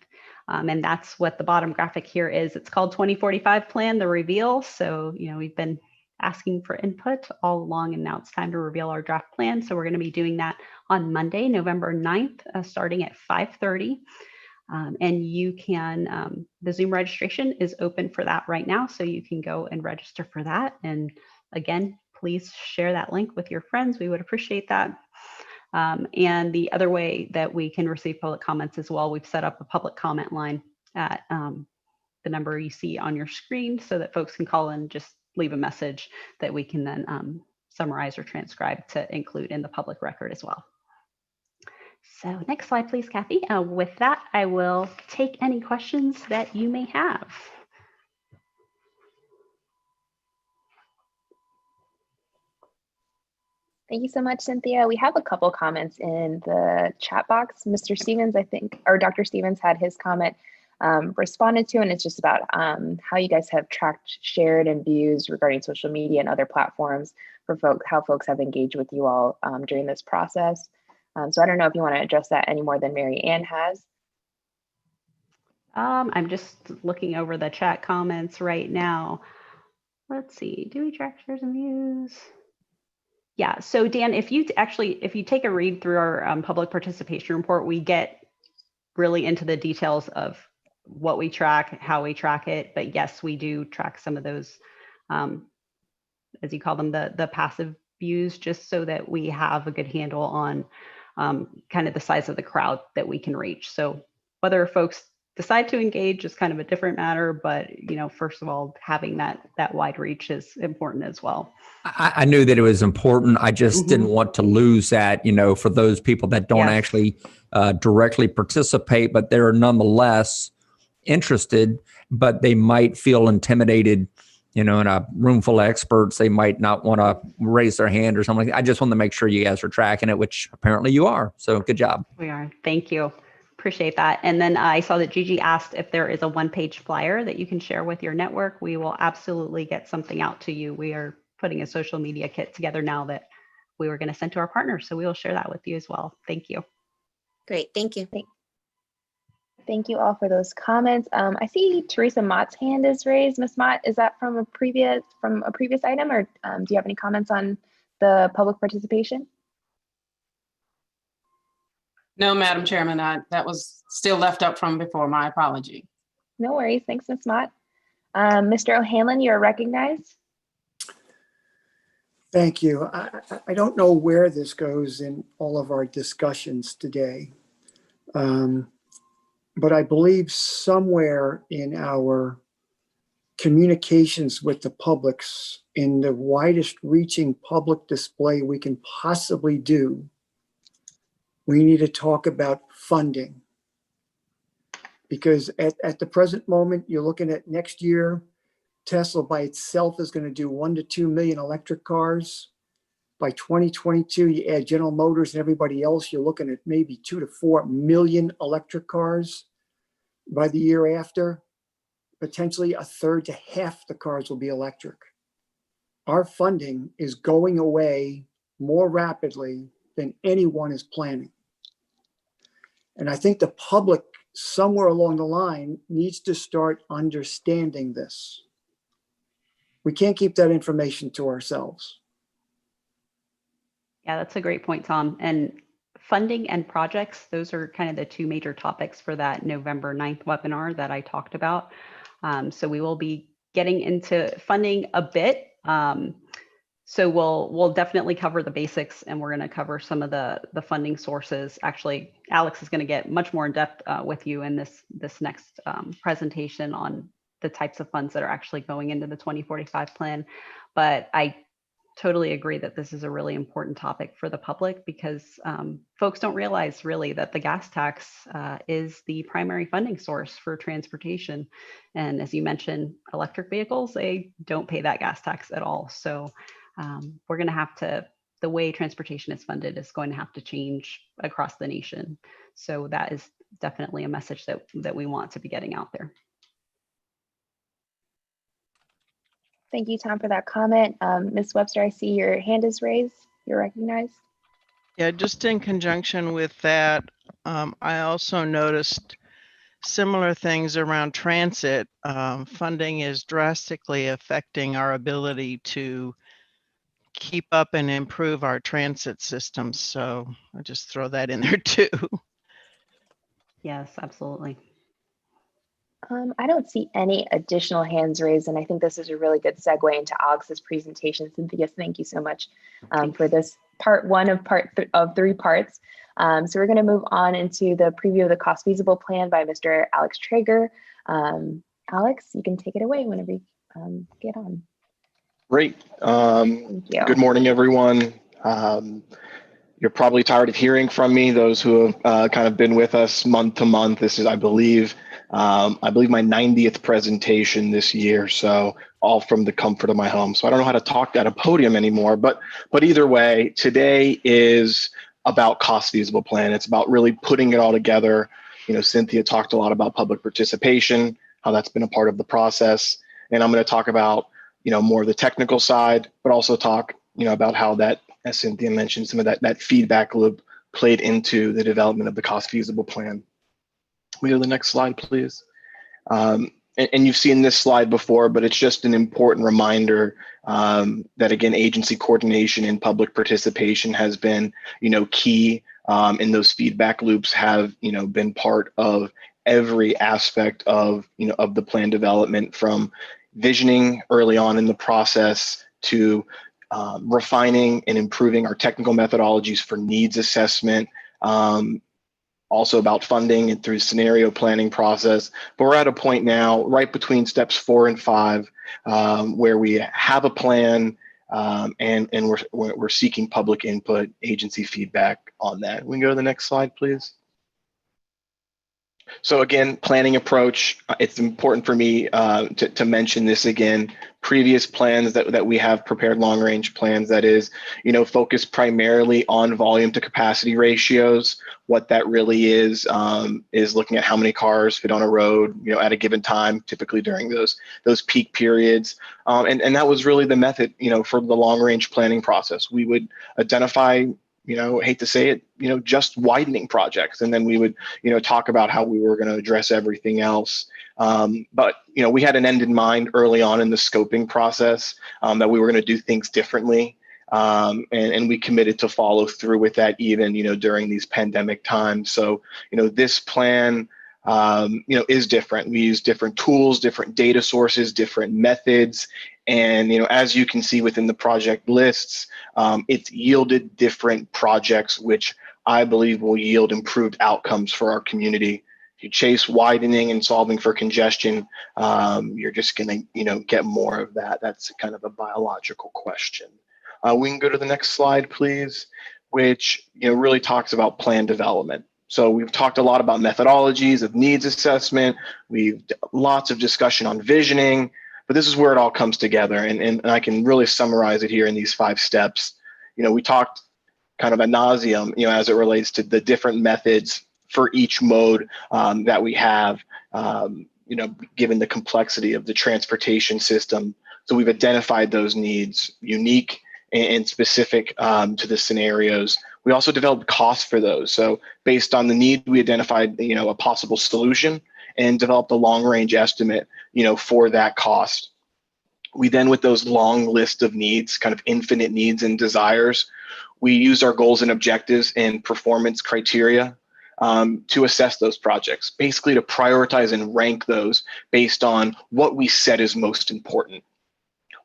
And that's what the bottom graphic here is. It's called 2045 Plan, the reveal. So, we've been asking for input all along, and now it's time to reveal our draft plan. So we're going to be doing that on Monday, November 9th, starting at 5:30. And you can, the Zoom registration is open for that right now. So you can go and register for that. And again, please share that link with your friends. We would appreciate that. And the other way that we can receive public comments as well, we've set up a public comment line at the number you see on your screen so that folks can call and just leave a message that we can then summarize or transcribe to include in the public record as well. So next slide, please, Kathy. With that, I will take any questions that you may have. Thank you so much, Cynthia. We have a couple comments in the chat box. Mr. Stevens, I think, or Dr. Stevens had his comment responded to, and it's just about how you guys have tracked, shared, and views regarding social media and other platforms for how folks have engaged with you all during this process. So I don't know if you want to address that any more than Mary Ann has. I'm just looking over the chat comments right now. Let's see, do we track shares and views? Yeah, so Dan, if you take a read through our public participation report, we get really into the details of what we track, how we track it. But yes, we do track some of those, as you call them, the passive views, just so that we have a good handle on kind of the size of the crowd that we can reach. So whether folks decide to engage is kind of a different matter, but first of all, having that wide reach is important as well. I knew that it was important. I just didn't want to lose that, for those people that don't actually directly participate, but they're nonetheless interested, but they might feel intimidated, in a room full of experts. They might not want to raise their hand or something. I just want to make sure you guys are tracking it, which apparently you are. So good job. We are. Thank you. Appreciate that. And then I saw that Gigi asked if there is a one-page flyer that you can share with your network. We will absolutely get something out to you. We are putting a social media kit together now that we were going to send to our partners. So we will share that with you as well. Thank you. Great. Thank you. Thank you all for those comments. I see Teresa Mott's hand is raised. Ms. Mott, is that from a previous item, or do you have any comments on the public participation? No, Madam Chairman, that was still left up from before. My apology. No worries. Thanks, Ms. Mott. Mr. O'Hanlon, you're recognized. Thank you. I don't know where this goes in all of our discussions today. but I believe somewhere in our communications with the publics, in the widest reaching public display we can possibly do, we need to talk about funding. Because at the present moment, you're looking at next year, Tesla by itself is going to do 1 to 2 million electric cars. By 2022, you add General Motors and everybody else, you're looking at maybe 2 to 4 million electric cars. By the year after, potentially a third to half the cars will be electric. Our funding is going away more rapidly than anyone is planning. And I think the public somewhere along the line needs to start understanding this. We can't keep that information to ourselves. Yeah, that's a great point, Tom. And funding and projects, those are kind of the two major topics for that November 9th webinar that I talked about. So we will be getting into funding a bit. So we'll definitely cover the basics, and we're going to cover some of the funding sources. Actually, Alex is going to get much more in depth with you in this next presentation on the types of funds that are actually going into the 2045 plan. But I totally agree that this is a really important topic for the public, because folks don't realize really that the gas tax is the primary funding source for transportation. And as you mentioned, electric vehicles, they don't pay that gas tax at all. So we're going to have to, the way transportation is funded is going to have to change across the nation. So that is definitely a message that we want to be getting out there. Thank you, Tom, for that comment. Ms. Webster, I see your hand is raised. You're recognized. Yeah, just in conjunction with that, I also noticed similar things around transit. Funding is drastically affecting our ability to keep up and improve our transit systems. So I'll just throw that in there too. Yes, absolutely. I don't see any additional hands raised, and I think this is a really good segue into Alex's presentation. Cynthia, thank you so much for this part one of 3 parts. So we're going to move on into the preview of the cost feasible plan by Mr. Alex Traeger. Alex, you can take it away whenever you get on. Great. Thank you. Good morning, everyone. You're probably tired of hearing from me, those who have kind of been with us month to month. This is, I believe my 90th presentation this year, so all from the comfort of my home. So I don't know how to talk at a podium anymore, but either way, today is about cost feasible plan. It's about really putting it all together. You know, Cynthia talked a lot about public participation, how that's been a part of the process. And I'm going to talk about, you know, more of the technical side, but also talk, you know, about how that, as Cynthia mentioned, some of that feedback loop played into the development of the cost feasible plan. We go to the next slide, please. And you've seen this slide before, but it's just an important reminder that, again, agency coordination and public participation has been, you know, key, and those feedback loops have, you know, been part of every aspect of, you know, of the plan development, from visioning early on in the process to refining and improving our technical methodologies for needs assessment, also about funding and through scenario planning process. But we're at a point now, right between steps 4 and 5, where we have a plan, and we're seeking public input, agency feedback on that. We can go to the next slide, please. So again, planning approach, it's important for me to mention this again. Previous plans that we have prepared, long range plans, that is, you know, focus primarily on volume to capacity ratios. What that really is looking at how many cars fit on a road, you know, at a given time, typically during those peak periods. And that was really the method, you know, for the long range planning process. We would identify, you know, hate to say it, you know, just widening projects. And then we would, you know, talk about how we were going to address everything else. But, you know, we had an end in mind early on in the scoping process, that we were going to do things differently. And we committed to follow through with that, even, you know, during these pandemic times. So, you know, this plan, you know, is different. We use different tools, different data sources, different methods. And, you know, as you can see within the project lists, it's yielded different projects, which I believe will yield improved outcomes for our community. If you chase widening and solving for congestion, you're just going to, get more of that. That's kind of a biological question. We can go to the next slide, please, which really talks about plan development. So we've talked a lot about methodologies of needs assessment. We've lots of discussion on visioning, but this is where it all comes together. And I can really summarize it here in these 5 steps. We talked kind of ad nauseum, as it relates to the different methods for each mode that we have, given the complexity of the transportation system. So we've identified those needs, unique and specific to the scenarios. We also developed costs for those. So based on the need, we identified, a possible solution and developed a long-range estimate, for that cost. We then, with those long list of needs, kind of infinite needs and desires, we used our goals and objectives and performance criteria to assess those projects, basically to prioritize and rank those based on what we said is most important.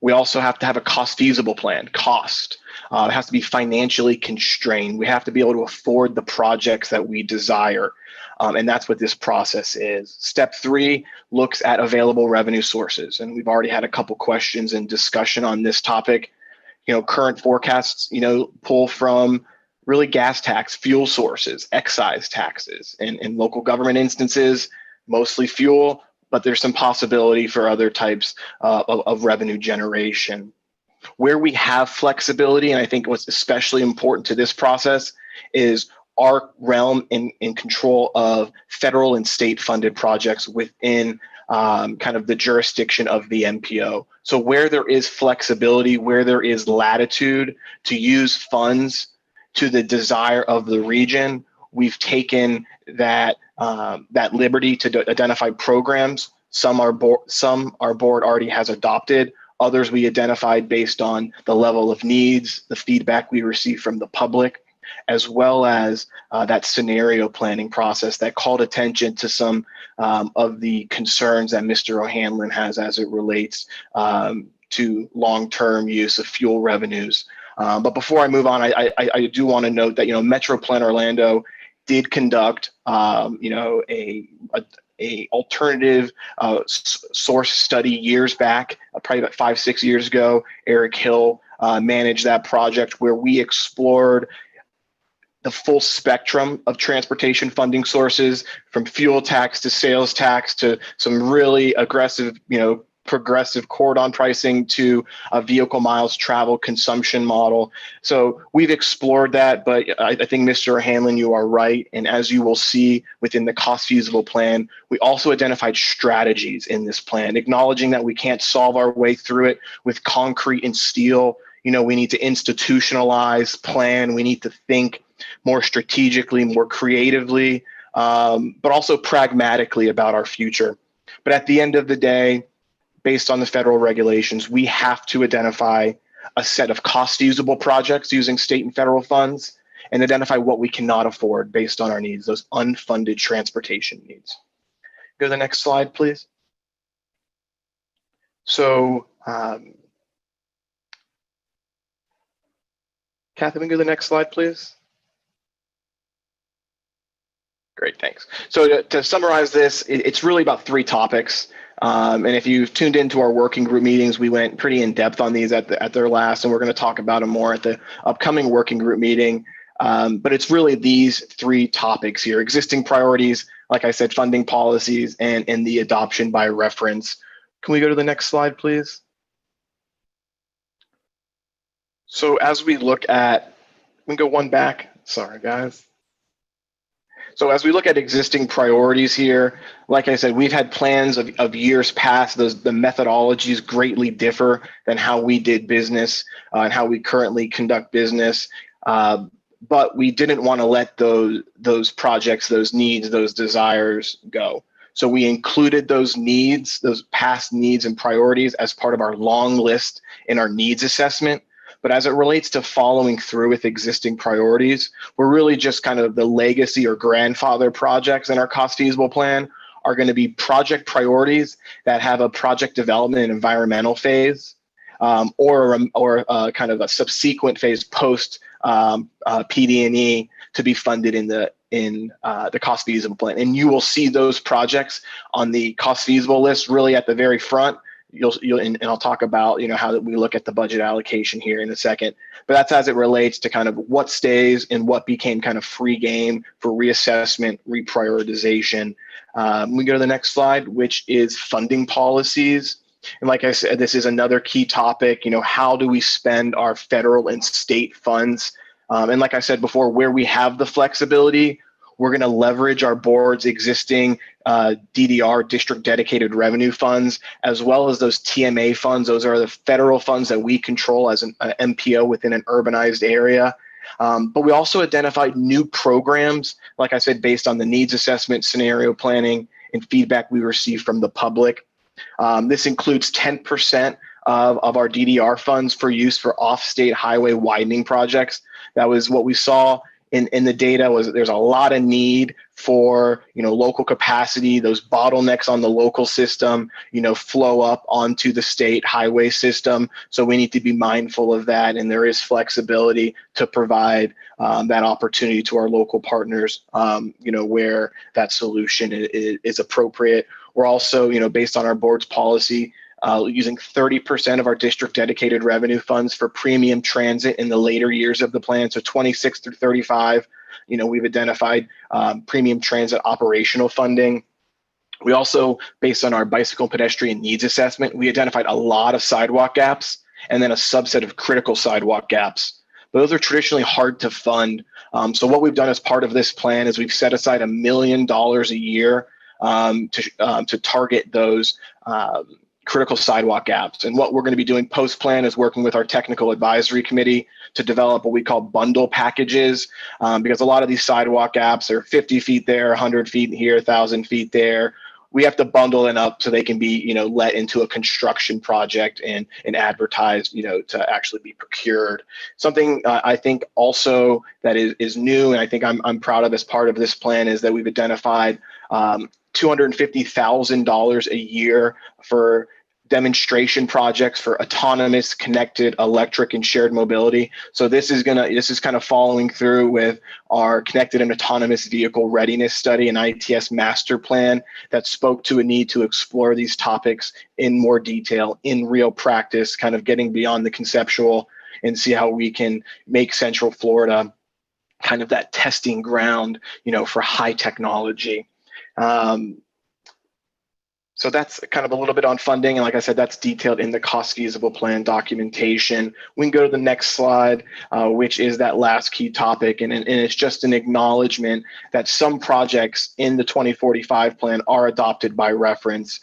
We also have to have a cost feasible plan. Cost it has to be financially constrained. We have to be able to afford the projects that we desire. And that's what this process is. Step 3 looks at available revenue sources. And we've already had a couple questions and discussion on this topic. Current forecasts, pull from really gas tax, fuel sources, excise taxes, and in local government instances, mostly fuel, but there's some possibility for other types of revenue generation. Where we have flexibility, and I think what's especially important to this process, is our realm in control of federal and state funded projects within kind of the jurisdiction of the MPO. So where there is flexibility, where there is latitude to use funds to the desire of the region, we've taken that liberty to identify programs. Some our board already has adopted. Others we identified based on the level of needs, the feedback we receive from the public, as well as that scenario planning process that called attention to some of the concerns that Mr. O'Hanlon has as it relates to long-term use of fuel revenues. But before I move on, I do want to note that MetroPlan Orlando did conduct a alternative source study years back, probably about 5-6 years ago. Eric Hill managed that project where we explored the full spectrum of transportation funding sources, from fuel tax to sales tax to some really aggressive, progressive cordon pricing to a vehicle miles travel consumption model. So we've explored that, but I think Mr. O'Hanlon, you are right. And as you will see within the cost feasible plan, we also identified strategies in this plan, acknowledging that we can't solve our way through it with concrete and steel. We need to institutionalize, plan. We need to think more strategically, more creatively, but also pragmatically about our future. But at the end of the day, based on the federal regulations, we have to identify a set of cost feasible projects using state and federal funds and identify what we cannot afford based on our needs, those unfunded transportation needs. Go to the next slide, please. So, Catherine, go to the next slide, please. Great, thanks. So to summarize this, it's really about 3 topics. And if you've tuned into our working group meetings, we went pretty in depth on these at their last, and we're going to talk about them more at the upcoming working group meeting. But it's really these 3 topics here: existing priorities, like I said, funding policies, and the adoption by reference. Can we go to the next slide, please? So as we look at, we can go one back. Sorry, guys. So as we look at existing priorities here, like I said, we've had plans of years past. The methodologies greatly differ than how we did business and how we currently conduct business. But we didn't want to let those projects, those needs, those desires go. So we included those needs, those past needs and priorities as part of our long list in our needs assessment. But as it relates to following through with existing priorities, we're really just kind of the legacy or grandfather projects in our cost feasible plan are going to be project priorities that have a project development and environmental phase, or kind of a subsequent phase post PD&E to be funded in the in the cost feasible plan. And you will see those projects on the cost feasible list really at the very front. And I'll talk about, how we look at the budget allocation here in a second, but that's as it relates to kind of what stays and what became kind of free game for reassessment, reprioritization. We go to the next slide, which is funding policies. And like I said, this is another key topic. How do we spend our federal and state funds? And like I said before, where we have the flexibility, we're going to leverage our board's existing DDR, district dedicated revenue funds, as well as those TMA funds. Those are the federal funds that we control as an MPO within an urbanized area. But we also identified new programs, like I said, based on the needs assessment, scenario planning, and feedback we received from the public. This includes 10% of our DDR funds for use for off-state highway widening projects. That was what we saw in the data. Was there's a lot of need for local capacity, those bottlenecks on the local system, flow up onto the state highway system. So we need to be mindful of that, and there is flexibility to provide that opportunity to our local partners, where that solution is appropriate. We're also, based on our board's policy, using 30% of our district dedicated revenue funds for premium transit in the later years of the plan. So 26 through 35, we've identified premium transit operational funding. We also, based on our bicycle pedestrian needs assessment, we identified a lot of sidewalk gaps and then a subset of critical sidewalk gaps. Those are traditionally hard to fund. So what we've done as part of this plan is we've set aside $1 million a year to target those critical sidewalk gaps. And what we're going to be doing post-plan is working with our technical advisory committee to develop what we call bundle packages, because a lot of these sidewalk gaps are 50 feet there, 100 feet here, 1,000 feet there. We have to bundle them up so they can be, let into a construction project and advertised, to actually be procured. Something I think also that is new, and I think I'm proud of as part of this plan, is that we've identified $250,000 a year for demonstration projects for autonomous, connected, electric, and shared mobility. So this is kind of following through with our connected and autonomous vehicle readiness study and ITS master plan that spoke to a need to explore these topics in more detail, in real practice, kind of getting beyond the conceptual, and see how we can make Central Florida kind of that testing ground, for high technology. So that's kind of a little bit on funding. And like I said, that's detailed in the cost feasible plan documentation. We can go to the next slide, which is that last key topic. And it's just an acknowledgement that some projects in the 2045 plan are adopted by reference,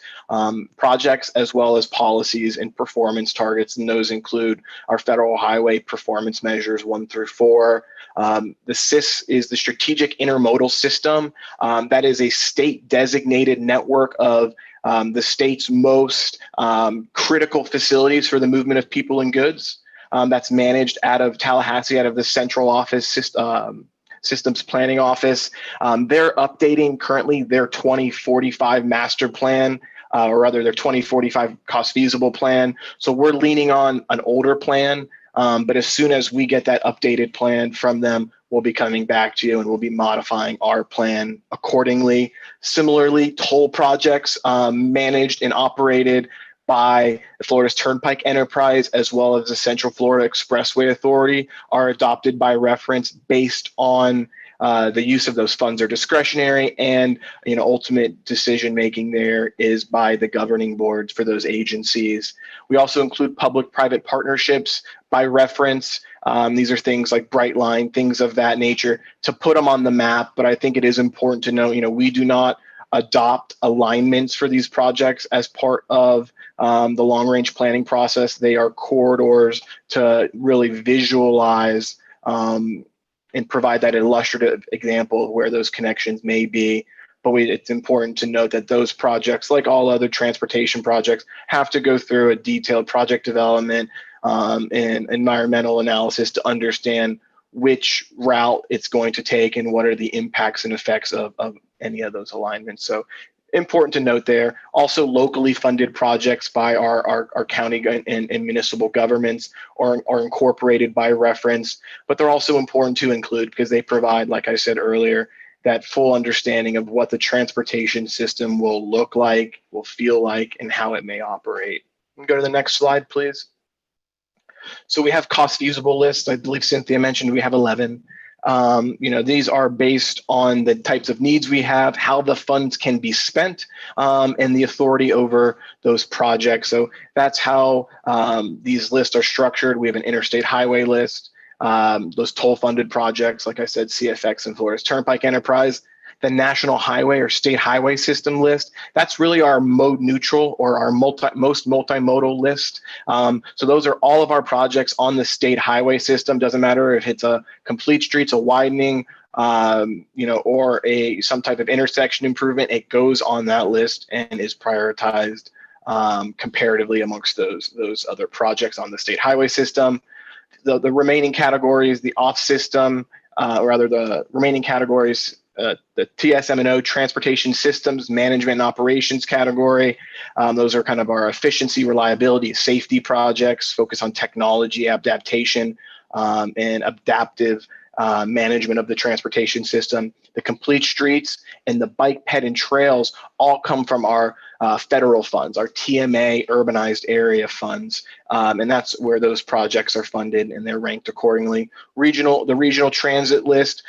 projects as well as policies and performance targets. And those include our federal highway performance measures 1 through 4. The SIS is the Strategic Intermodal System. That is a state designated network of the state's most critical facilities for the movement of people and goods. That's managed out of Tallahassee, out of the central office, systems planning office. They're updating currently their 2045 master plan, or rather their 2045 cost feasible plan. So we're leaning on an older plan, but as soon as we get that updated plan from them, we'll be coming back to you and we'll be modifying our plan accordingly. Similarly, toll projects managed and operated by the Florida's Turnpike Enterprise as well as the Central Florida Expressway Authority are adopted by reference based on the use of those funds are discretionary, and ultimate decision making there is by the governing boards for those agencies. We also include public-private partnerships by reference. These are things like Brightline, things of that nature, to put them on the map. But I think it is important to know, we do not adopt alignments for these projects as part of the long-range planning process. They are corridors to really visualize and provide that illustrative example of where those connections may be. But it's important to note that those projects, like all other transportation projects, have to go through a detailed project development and environmental analysis to understand which route it's going to take and what are the impacts and effects of any of those alignments. So important to note there. Also, locally funded projects by our county and municipal governments are incorporated by reference, but they're also important to include because they provide, like I said earlier, that full understanding of what the transportation system will look like, will feel like, and how it may operate. Go to the next slide, please. So we have cost feasible lists. I believe Cynthia mentioned we have 11. These are based on the types of needs we have, how the funds can be spent, and the authority over those projects. So that's how these lists are structured. We have an interstate highway list, those toll-funded projects, like I said, CFX and Florida's Turnpike Enterprise. The National Highway or State Highway System list, that's really our mode neutral or our most multimodal list. So those are all of our projects on the state highway system. Doesn't matter if it's a complete streets, a widening, or some type of intersection improvement, it goes on that list and is prioritized comparatively amongst those other projects on the state highway system. The remaining categories, the off system, or rather the remaining categories, the TSM&O, Transportation Systems Management and Operations category. Those are kind of our efficiency, reliability, safety projects, focus on technology adaptation and adaptive management of the transportation system. The complete streets and the bike, ped, and trails all come from our federal funds, our TMA urbanized area funds. And that's where those projects are funded and they're ranked accordingly. The regional transit list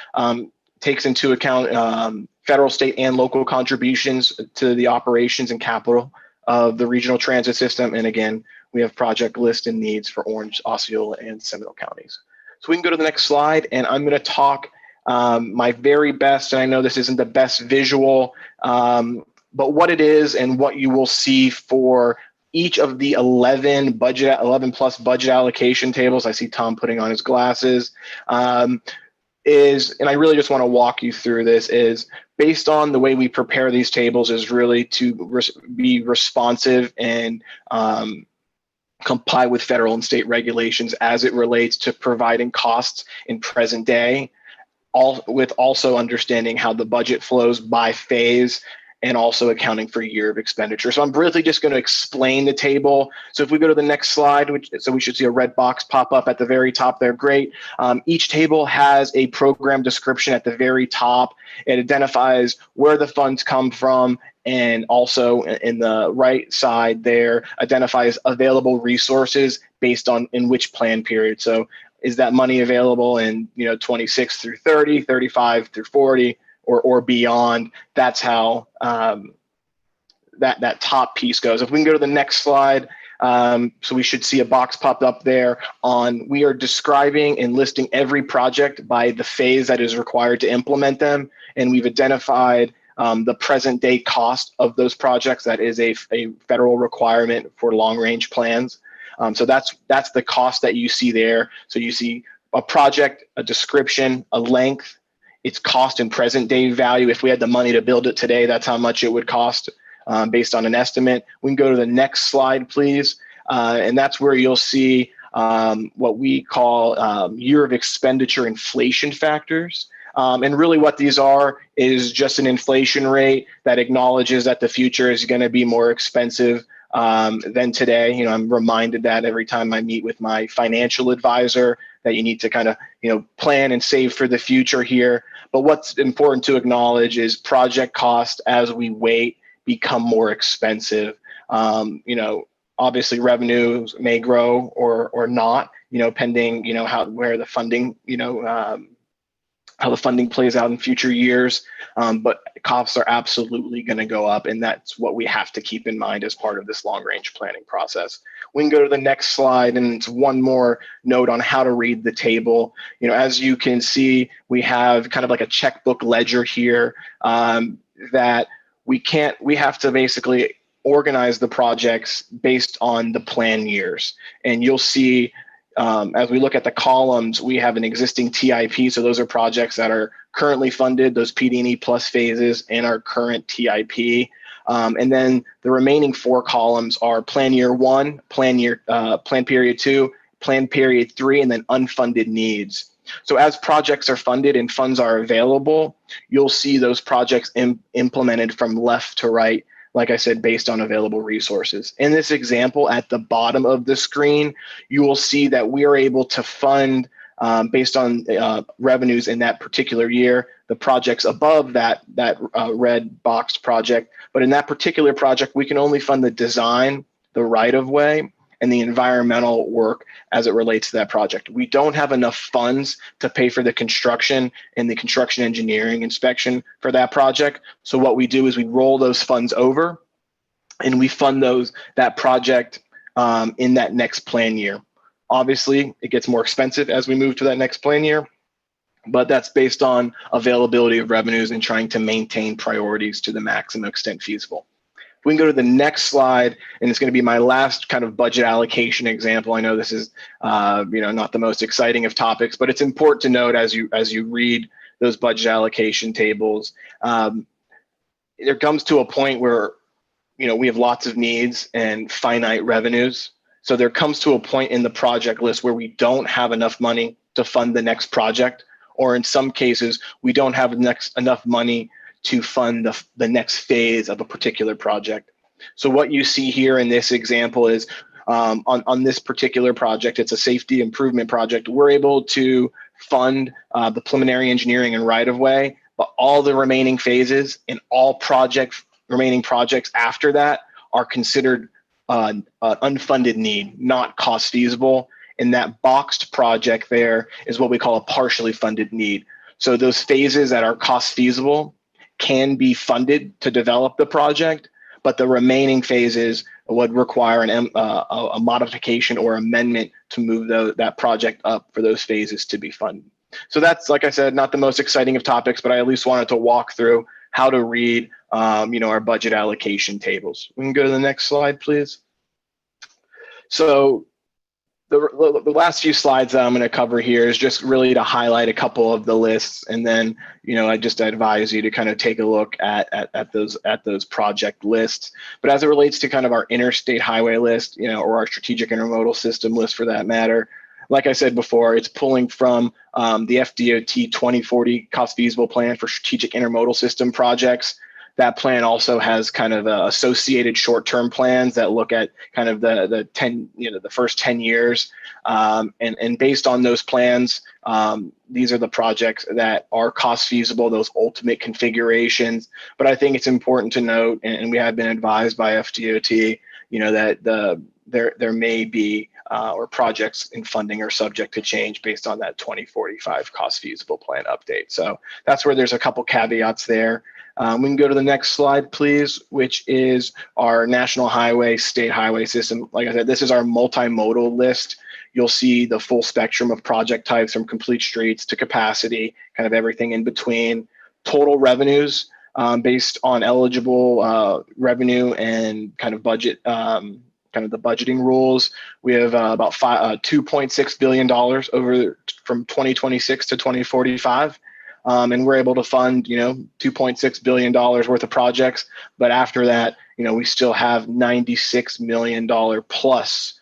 takes into account federal, state, and local contributions to the operations and capital of the regional transit system. And again, we have project list and needs for Orange, Osceola, and Seminole counties. So we can go to the next slide, and I'm going to talk my very best, and I know this isn't the best visual, but what it is and what you will see for each of the 11 plus budget allocation tables. I see Tom putting on his glasses. And I really just want to walk you through this, is based on the way we prepare these tables is really to be responsive and comply with federal and state regulations as it relates to providing costs in present day, with also understanding how the budget flows by phase and also accounting for year of expenditure. So I'm really just going to explain the table. So if we go to the next slide, so we should see a red box pop up at the very top there. Great. Each table has a program description at the very top. It identifies where the funds come from, and also in the right side there identifies available resources based on in which plan period. So is that money available in 26 through 30, 35 through 40, or beyond? That's how that top piece goes. If we can go to the next slide, so we should see a box pop up there on, we are describing and listing every project by the phase that is required to implement them. And we've identified the present day cost of those projects. That is a federal requirement for long range plans. So that's the cost that you see there. So you see a project, a description, a length, its cost and present day value. If we had the money to build it today, that's how much it would cost based on an estimate. We can go to the next slide, please. And that's where you'll see what we call year of expenditure inflation factors. And really what these are is just an inflation rate that acknowledges that the future is going to be more expensive than today. I'm reminded that every time I meet with my financial advisor, that you need to kind of, plan and save for the future here. But what's important to acknowledge is project costs as we wait become more expensive. Obviously revenues may grow or not, pending, where the funding, how the funding plays out in future years, but costs are absolutely going to go up, and that's what we have to keep in mind as part of this long-range planning process. We can go to the next slide, and it's one more note on how to read the table. As you can see, we have kind of like a checkbook ledger here that we have to basically organize the projects based on the plan years, and you'll see. As we look at the columns, we have an existing TIP. So those are projects that are currently funded, those PD&E plus phases, and our current TIP. And then the remaining 4 columns are plan year 1, plan period 2, plan period 3, and then unfunded needs. So as projects are funded and funds are available, you'll see those projects implemented from left to right, like I said, based on available resources. In this example, at the bottom of the screen, you will see that we are able to fund based on revenues in that particular year. The projects above that red boxed project, but in that particular project, we can only fund the design, the right-of-way, and the environmental work as it relates to that project. We don't have enough funds to pay for the construction and the construction engineering inspection for that project. So what we do is we roll those funds over and we fund that project in that next plan year. Obviously, it gets more expensive as we move to that next plan year, but that's based on availability of revenues and trying to maintain priorities to the maximum extent feasible. We can go to the next slide, and it's going to be my last kind of budget allocation example. I know this is, not the most exciting of topics, but it's important to note as you read those budget allocation tables, there comes to a point where, we have lots of needs and finite revenues. So there comes to a point in the project list where we don't have enough money to fund the next project, or in some cases, we don't have enough money to fund the next phase of a particular project. So what you see here in this example is on this particular project, it's a safety improvement project. We're able to fund the preliminary engineering and right-of-way, but all the remaining phases and all remaining projects after that are considered unfunded need, not cost feasible. And that boxed project there is what we call a partially funded need. So those phases that are cost feasible can be funded to develop the project, but the remaining phases would require a modification or amendment to move that project up for those phases to be funded. So that's, like I said, not the most exciting of topics, but I at least wanted to walk through how to read our budget allocation tables. We can go to the next slide, please. So the last few slides that I'm going to cover here is just really to highlight a couple of the lists, and then I just advise you to kind of take a look at those project lists. But as it relates to kind of our interstate highway list, or our strategic intermodal system list for that matter, like I said before, it's pulling from the FDOT 2040 cost feasible plan for strategic intermodal system projects. That plan also has kind of associated short-term plans that look at kind of the first 10 years. And based on those plans, these are the projects that are cost feasible, those ultimate configurations. But I think it's important to note, and we have been advised by FDOT, that there may be or projects in funding are subject to change based on that 2045 cost feasible plan update. So that's where there's a couple caveats there. We can go to the next slide, please, which is our national highway, state highway system. Like I said, this is our multimodal list. You'll see the full spectrum of project types from complete streets to capacity, kind of everything in between. Total revenues based on eligible revenue and kind of budget, kind of the budgeting rules. We have about $2.6 billion over from 2026 to 2045. And we're able to fund, $2.6 billion worth of projects. But after that, we still have $96 million plus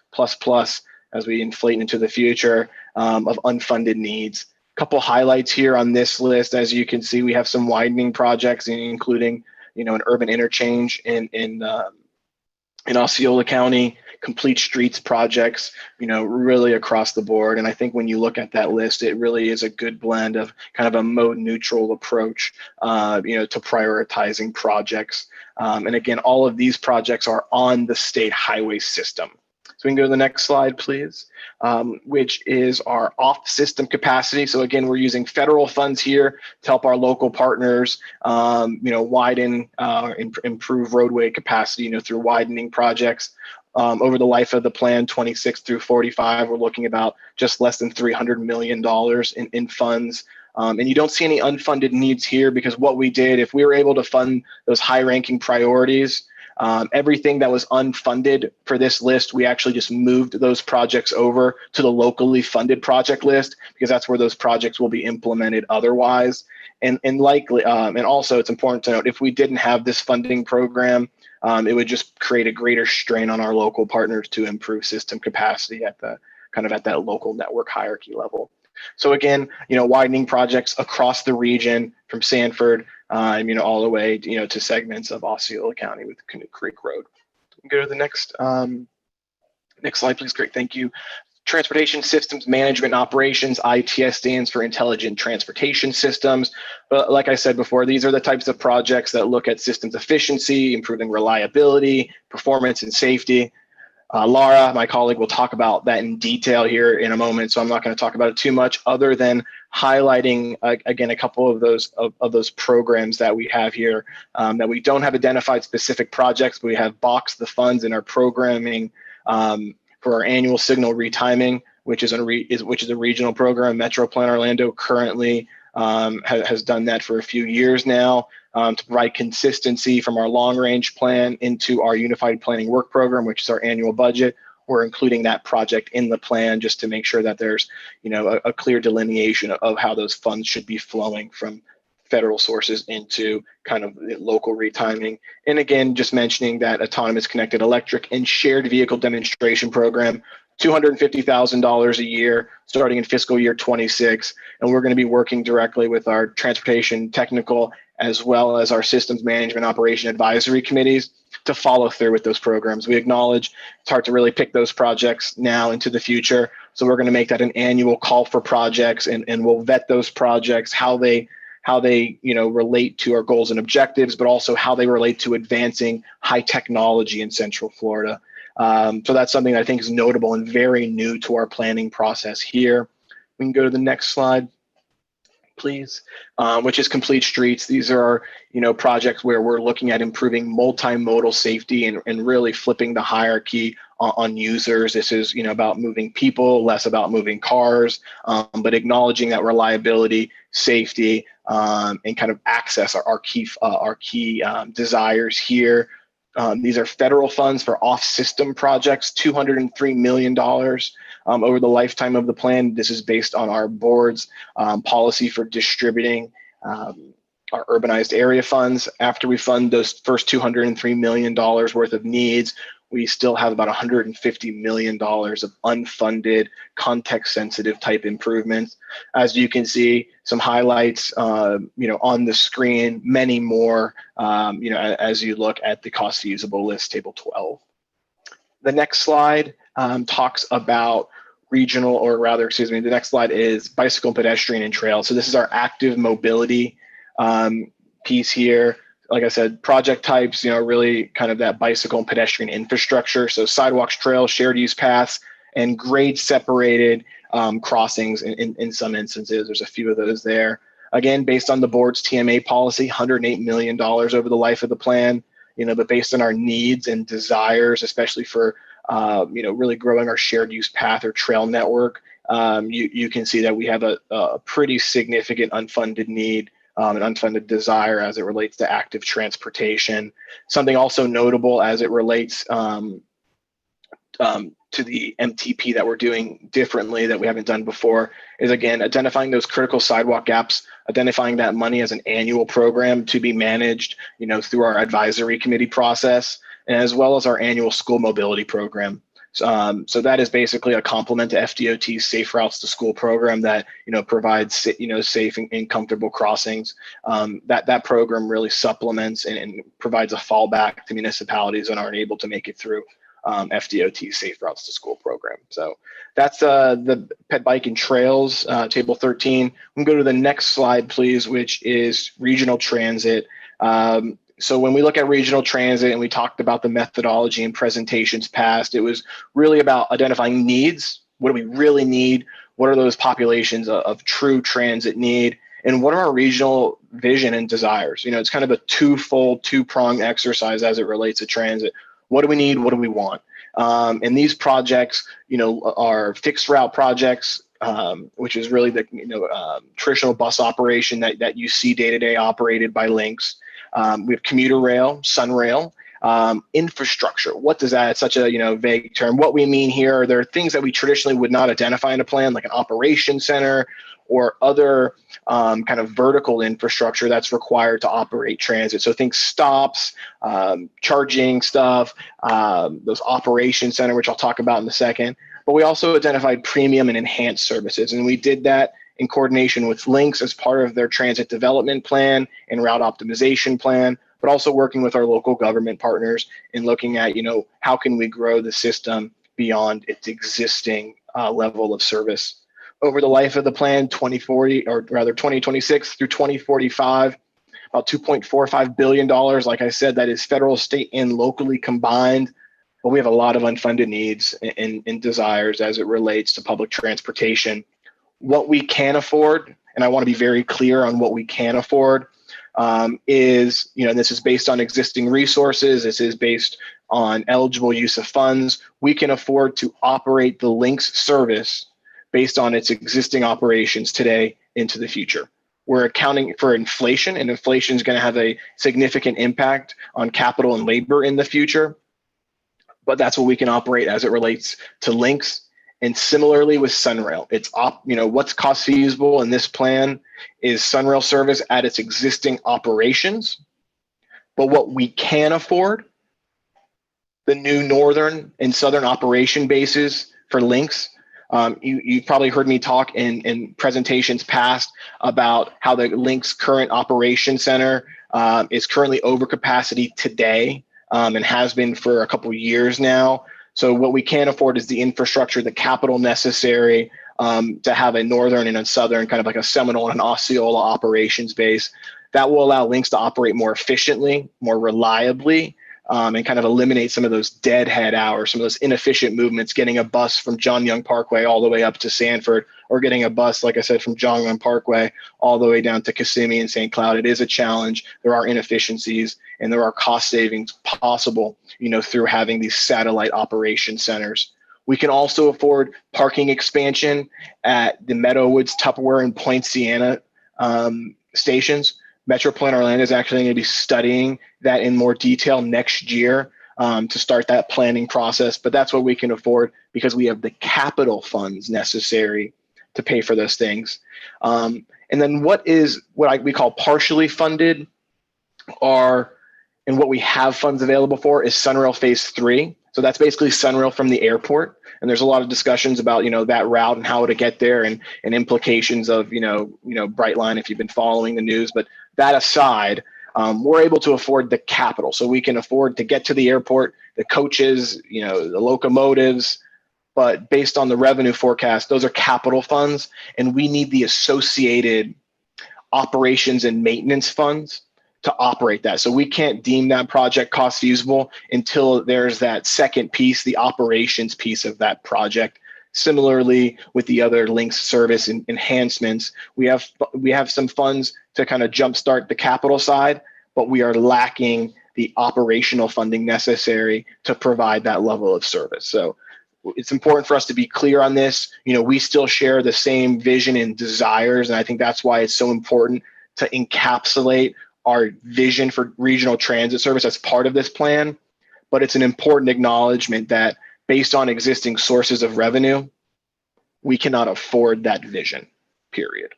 as we inflate into the future of unfunded needs. A couple highlights here on this list. As you can see, we have some widening projects, including, an urban interchange in Osceola County, complete streets projects, really across the board. And I think when you look at that list, it really is a good blend of kind of a mode neutral approach, to prioritizing projects. And again, all of these projects are on the state highway system. So we can go to the next slide, please, which is our off-system capacity. So again, we're using federal funds here to help our local partners, widen, improve roadway capacity, through widening projects. Over the life of the plan, 26 through 45, we're looking about just less than $300 million in funds. And you don't see any unfunded needs here, because what we did, if we were able to fund those high-ranking priorities, everything that was unfunded for this list, we actually just moved those projects over to the locally funded project list, because that's where those projects will be implemented otherwise. And likely, and also it's important to note, if we didn't have this funding program, it would just create a greater strain on our local partners to improve system capacity at that local network hierarchy level. So again, widening projects across the region from Sanford, all the way, to segments of Osceola County with Canoe Creek Road. Go to the next slide, please. Great, thank you. Transportation Systems Management and Operations, ITS stands for Intelligent Transportation Systems. But like I said before, these are the types of projects that look at systems efficiency, improving reliability, performance, and safety. Laura, my colleague, will talk about that in detail here in a moment, so I'm not going to talk about it too much other than highlighting, again, a couple of those programs that we have here that we don't have identified specific projects, but we have boxed the funds in our programming for our annual signal retiming, which is a regional program. MetroPlan Orlando currently has done that for a few years now to provide consistency from our long-range plan into our unified planning work program, which is our annual budget. We're including that project in the plan just to make sure that there's, a clear delineation of how those funds should be flowing from federal sources into kind of local retiming. And again, just mentioning that autonomous connected electric and shared vehicle demonstration program, $250,000 a year starting in fiscal year 26. And we're going to be working directly with our transportation technical as well as our systems management operation advisory committees to follow through with those programs. We acknowledge it's hard to really pick those projects now into the future. So we're going to make that an annual call for projects, and we'll vet those projects, how they relate to our goals and objectives, but also how they relate to advancing high technology in Central Florida. So that's something I think is notable and very new to our planning process here. We can go to the next slide, please, which is Complete Streets. These are, projects where we're looking at improving multimodal safety and really flipping the hierarchy on users. This is, about moving people, less about moving cars, but acknowledging that reliability, safety, and kind of access are our key desires here. These are federal funds for off-system projects, $203 million over the lifetime of the plan. This is based on our board's policy for distributing our urbanized area funds. After we fund those first $203 million worth of needs, we still have about $150 million of unfunded, context-sensitive type improvements. As you can see, some highlights, on the screen, many more, as you look at the cost feasible list, table 12. The next slide talks about the next slide is bicycle, pedestrian, and trail. So this is our active mobility piece here. Like I said, project types, really kind of that bicycle and pedestrian infrastructure. So sidewalks, trails, shared use paths, and grade separated crossings in some instances. There's a few of those there. Again, based on the board's TMA policy, $108 million over the life of the plan, but based on our needs and desires, especially for, really growing our shared use path or trail network, you can see that we have a pretty significant unfunded need, an unfunded desire as it relates to active transportation. Something also notable as it relates to the MTP that we're doing differently that we haven't done before is, again, identifying those critical sidewalk gaps, identifying that money as an annual program to be managed, through our advisory committee process, and as well as our annual school mobility program. So that is basically a complement to FDOT's Safe Routes to School program that provides safe and comfortable crossings. That program really supplements and provides a fallback to municipalities that aren't able to make it through FDOT's Safe Routes to School program. So that's the pet bike and trails, table 13. We can go to the next slide, please, which is regional transit. So when we look at regional transit and we talked about the methodology and presentations past, it was really about identifying needs. What do we really need? What are those populations of true transit need? And what are our regional vision and desires? It's kind of a two-pronged exercise as it relates to transit. What do we need? What do we want? And these projects, are fixed route projects, which is really the traditional bus operation that you see day-to-day operated by Lynx. We have commuter rail, Sunrail, infrastructure. What does that? It's such a vague term. What we mean here are there are things that we traditionally would not identify in a plan, like an operation center or other kind of vertical infrastructure that's required to operate transit. So think stops, charging stuff, those operation center, which I'll talk about in a second. But we also identified premium and enhanced services, and we did that in coordination with Lynx as part of their transit development plan and route optimization plan, but also working with our local government partners in looking at, how can we grow the system beyond its existing level of service. Over the life of the plan, 2040, or rather 2026 through 2045, about $2.45 billion. Like I said, that is federal, state, and locally combined. But we have a lot of unfunded needs and desires as it relates to public transportation. What we can afford, and I want to be very clear on what we can afford, is, this is based on existing resources. This is based on eligible use of funds. We can afford to operate the Links service based on its existing operations today into the future. We're accounting for inflation, and inflation is going to have a significant impact on capital and labor in the future. But that's what we can operate as it relates to Links. And similarly with Sunrail, it's what's cost feasible in this plan is Sunrail service at its existing operations. But what we can afford, the new northern and southern operation bases for Links. You've probably heard me talk in presentations past about how the Links current operation center is currently over capacity today and has been for a couple of years now. So what we can't afford is the infrastructure, the capital necessary to have a northern and a southern, kind of like a Seminole and an Osceola operations base. That will allow Links to operate more efficiently, more reliably, and kind of eliminate some of those deadhead hours, some of those inefficient movements, getting a bus from John Young Parkway all the way up to Sanford, or getting a bus, like I said, from John Young Parkway all the way down to Kissimmee and St. Cloud. It is a challenge. There are inefficiencies and there are cost savings possible, through having these satellite operation centers. We can also afford parking expansion at the Meadowwoods, Tupperware, and Point Siena stations. MetroPlan Orlando is actually going to be studying that in more detail next year to start that planning process. But that's what we can afford because we have the capital funds necessary to pay for those things. And then what we call partially funded and what we have funds available for is Sunrail Phase 3. So that's basically Sunrail from the airport. And there's a lot of discussions about, that route and how to get there and implications of, Brightline if you've been following the news. But that aside, we're able to afford the capital. So we can afford to get to the airport, the coaches, the locomotives, but based on the revenue forecast, those are capital funds. And we need the associated operations and maintenance funds to operate that. So we can't deem that project cost feasible until there's that second piece, the operations piece of that project. Similarly, with the other Links service enhancements, we have some funds to kind of jumpstart the capital side, but we are lacking the operational funding necessary to provide that level of service. So it's important for us to be clear on this. We still share the same vision and desires, and I think that's why it's so important to encapsulate our vision for regional transit service as part of this plan. But it's an important acknowledgement that based on existing sources of revenue, we cannot afford that vision, period.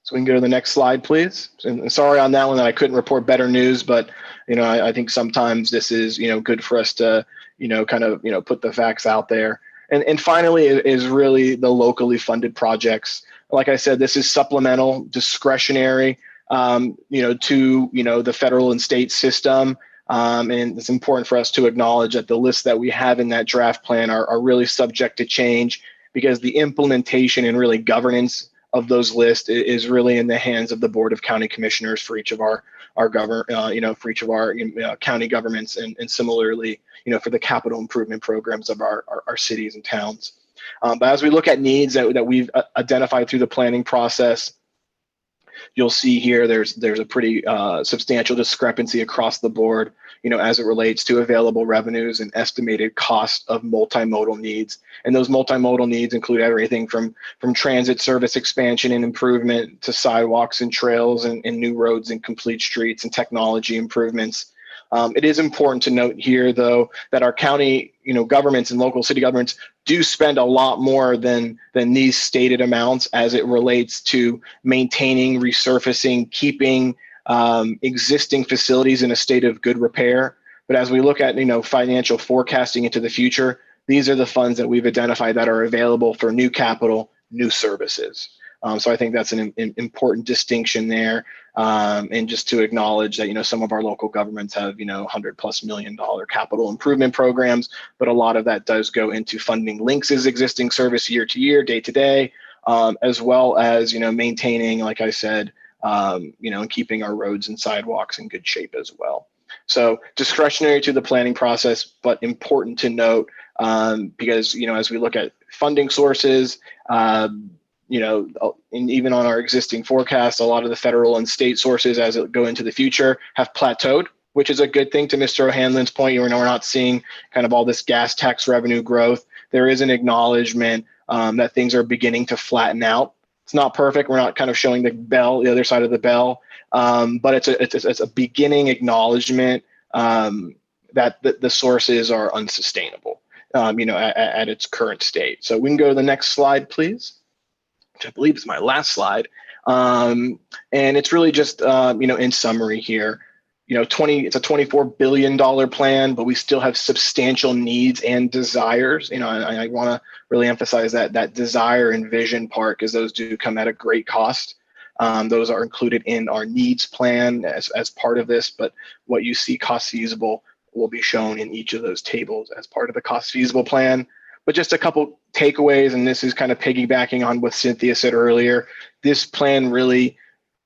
So we can go to the next slide, please. And sorry on that one that I couldn't report better news, but I think sometimes this is good for us to put the facts out there. And finally is really the locally funded projects. Like I said, this is supplemental, discretionary, to the federal and state system. And it's important for us to acknowledge that the lists that we have in that draft plan are really subject to change because the implementation and really governance of those lists is really in the hands of the Board of County Commissioners for each of our county governments, and similarly, for the capital improvement programs of our cities and towns. But as we look at needs that we've identified through the planning process, you'll see here there's a pretty substantial discrepancy across the board, as it relates to available revenues and estimated cost of multimodal needs. And those multimodal needs include everything from transit service expansion and improvement to sidewalks and trails and new roads and complete streets and technology improvements. It is important to note here, though, that our county, governments and local city governments do spend a lot more than these stated amounts as it relates to maintaining, resurfacing, keeping existing facilities in a state of good repair. But as we look at, financial forecasting into the future, these are the funds that we've identified that are available for new capital, new services. So I think that's an important distinction there. And just to acknowledge that, some of our local governments have, $100+ million capital improvement programs, but a lot of that does go into funding Lynx's existing service year to year, day to day, as well as, maintaining, like I said, and keeping our roads and sidewalks in good shape as well. So discretionary to the planning process, but important to note, because, as we look at funding sources, and even on our existing forecast, a lot of the federal and state sources as it go into the future have plateaued, which is a good thing. To Mr. O'Hanlon's point, we're not seeing kind of all this gas tax revenue growth. There is an acknowledgement that things are beginning to flatten out. It's not perfect. We're not kind of showing the other side of the bell, but it's a beginning acknowledgement that the sources are unsustainable, at its current state. So we can go to the next slide, please, which I believe is my last slide. And it's really just, in summary here, it's a $24 billion plan, but we still have substantial needs and desires. I want to really emphasize that desire and vision part, because those do come at a great cost. Those are included in our needs plan as part of this, but what you see cost feasible will be shown in each of those tables as part of the cost feasible plan. But just a couple takeaways, and this is kind of piggybacking on what Cynthia said earlier. This plan really,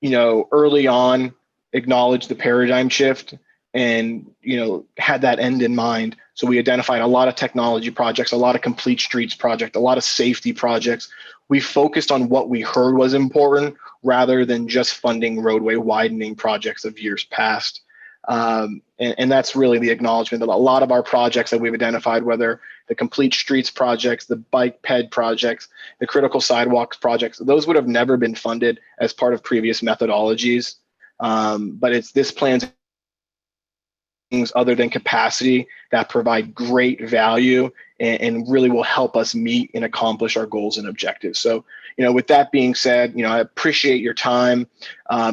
early on acknowledged the paradigm shift and, had that end in mind. So we identified a lot of technology projects, a lot of complete streets projects, a lot of safety projects. We focused on what we heard was important rather than just funding roadway widening projects of years past. And that's really the acknowledgement that a lot of our projects that we've identified, whether the complete streets projects, the bike ped projects, the critical sidewalks projects, those would have never been funded as part of previous methodologies. But it's this plan's things other than capacity that provide great value and really will help us meet and accomplish our goals and objectives. So, with that being said, I appreciate your time.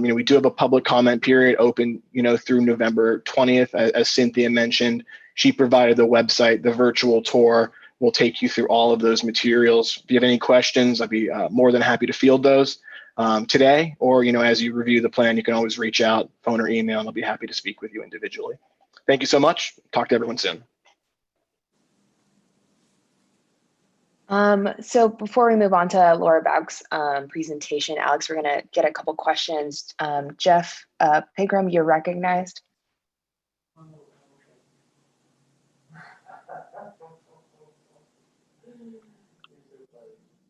We do have a public comment period open, through November 20th, as Cynthia mentioned. She provided the website, the virtual tour. We'll take you through all of those materials. If you have any questions, I'd be more than happy to field those today, or, as you review the plan, you can always reach out, phone or email, and I'll be happy to speak with you individually. Thank you so much. Talk to everyone soon. So before we move on to Laura Baug's presentation, Alex, we're going to get a couple questions. Jeff Pigram, you're recognized.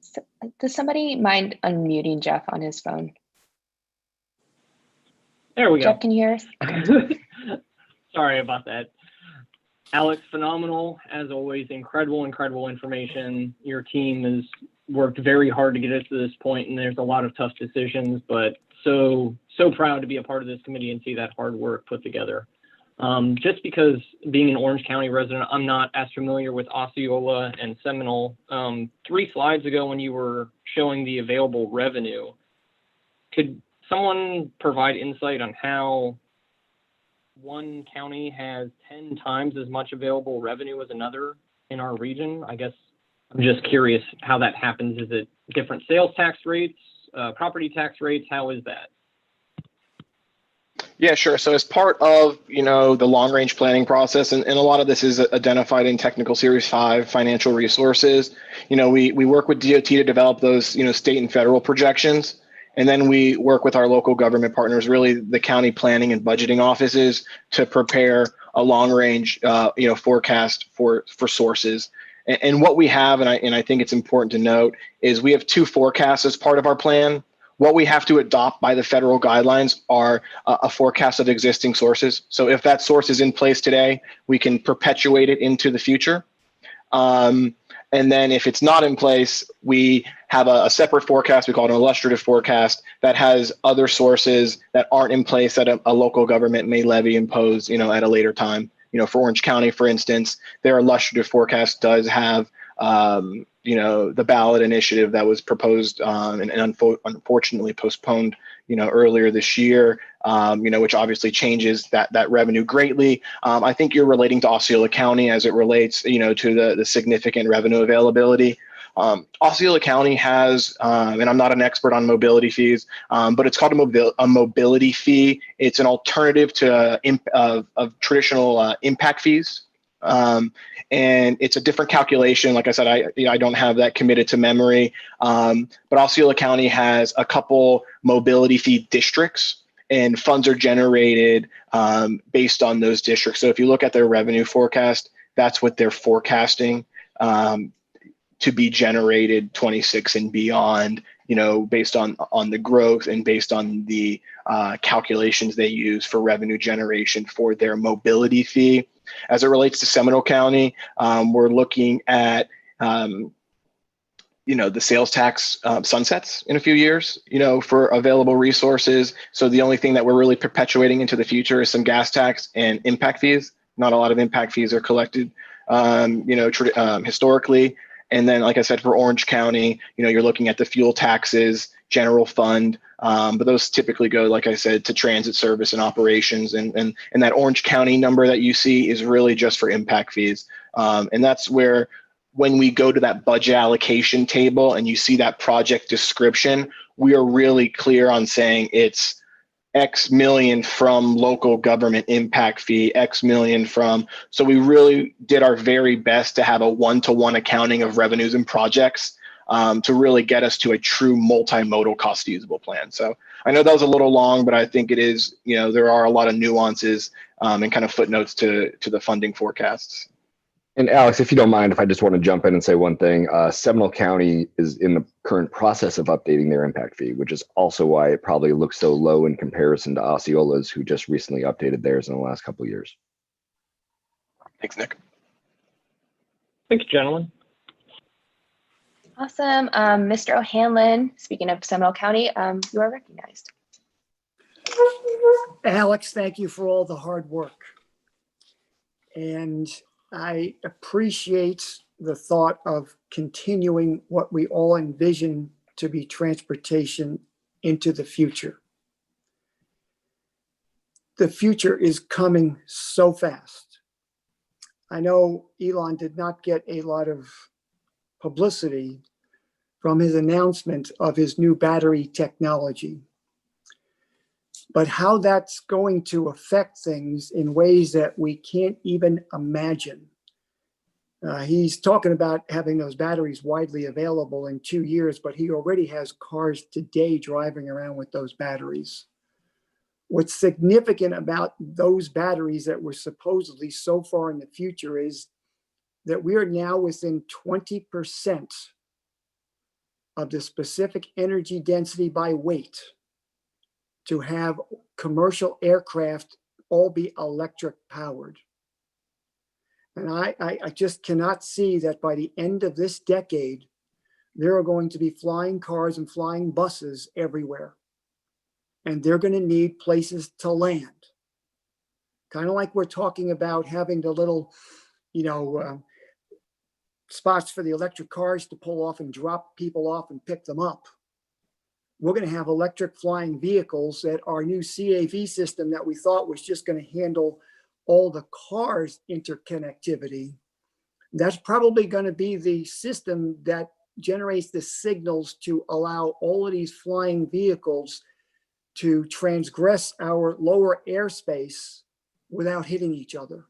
So, does somebody mind unmuting Jeff on his phone? There we go. Jeff, can you hear us? Okay. Sorry about that. Alex, phenomenal, as always, incredible information. Your team has worked very hard to get us to this point, and there's a lot of tough decisions, but so proud to be a part of this committee and see that hard work put together. Just because being an Orange County resident, I'm not as familiar with Osceola and Seminole. 3 slides ago when you were showing the available revenue, could someone provide insight on how one county has 10 times as much available revenue as another in our region? I guess I'm just curious how that happens. Is it different sales tax rates, property tax rates? How is that? Yeah, sure. So as part of, the long range planning process, and a lot of this is identified in Technical Series 5 financial resources, we work with DOT to develop those, state and federal projections. And then we work with our local government partners, really the county planning and budgeting offices, to prepare a long range, forecast for sources. And what we have, and I think it's important to note, is we have 2 forecasts as part of our plan. What we have to adopt by the federal guidelines are a forecast of existing sources. So if that source is in place today, we can perpetuate it into the future. And then if it's not in place, we have a separate forecast. We call it an illustrative forecast that has other sources that aren't in place that a local government may levy, impose, at a later time. For Orange County, for instance, their illustrative forecast does have, the ballot initiative that was proposed and unfortunately postponed, earlier this year, which obviously changes that revenue greatly. I think you're relating to Osceola County as it relates, to the significant revenue availability. Osceola County has, and I'm not an expert on mobility fees, but it's called a mobility fee. It's an alternative to of traditional impact fees. And it's a different calculation. Like I said, I don't have that committed to memory, but Osceola County has a couple mobility fee districts, and funds are generated based on those districts. So if you look at their revenue forecast, that's what they're forecasting to be generated 26 and beyond, based on the growth and based on the calculations they use for revenue generation for their mobility fee. As it relates to Seminole County, we're looking at the sales tax sunsets in a few years, for available resources. So the only thing that we're really perpetuating into the future is some gas tax and impact fees. Not a lot of impact fees are collected, historically. And then, like I said, for Orange County, you're looking at the fuel taxes, general fund, but those typically go, like I said, to transit service and operations. And that Orange County number that you see is really just for impact fees. And that's where, when we go to that budget allocation table and you see that project description, we are really clear on saying it's X million from local government impact fee, X million from. So we really did our very best to have a one-to-one accounting of revenues and projects to really get us to a true multimodal cost usable plan. So I know that was a little long, but I think it is, there are a lot of nuances and kind of footnotes to the funding forecasts. And Alex, if you don't mind, if I just want to jump in and say one thing, Seminole County is in the current process of updating their impact fee, which is also why it probably looks so low in comparison to Osceola's, who just recently updated theirs in the last couple of years. Thanks, Nick. Thank you, gentlemen. Awesome. Mr. O'Hanlon, speaking of Seminole County, you are recognized. Alex, thank you for all the hard work. And I appreciate the thought of continuing what we all envision to be transportation into the future. The future is coming so fast. I know Elon did not get a lot of publicity from his announcement of his new battery technology, but how that's going to affect things in ways that we can't even imagine. He's talking about having those batteries widely available in 2 years, but he already has cars today driving around with those batteries. What's significant about those batteries that were supposedly so far in the future is that we are now within 20% of the specific energy density by weight to have commercial aircraft all be electric powered. And I just cannot see that by the end of this decade, there are going to be flying cars and flying buses everywhere. And they're going to need places to land. Kind of like we're talking about having the little, spots for the electric cars to pull off and drop people off and pick them up. We're going to have electric flying vehicles that our new CAV system that we thought was just going to handle all the cars' interconnectivity. That's probably going to be the system that generates the signals to allow all of these flying vehicles to transgress our lower airspace without hitting each other.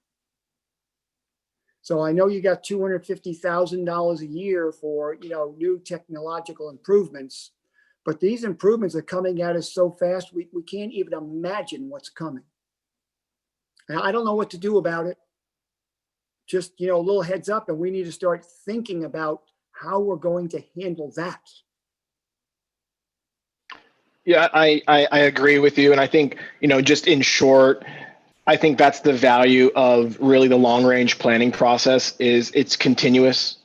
So I know you got $250,000 a year for new technological improvements. But these improvements are coming at us so fast, we can't even imagine what's coming. And I don't know what to do about it. Just, a little heads up, and we need to start thinking about how we're going to handle that. Yeah, I agree with you. And I think, just in short, I think that's the value of really the long range planning process is it's continuous.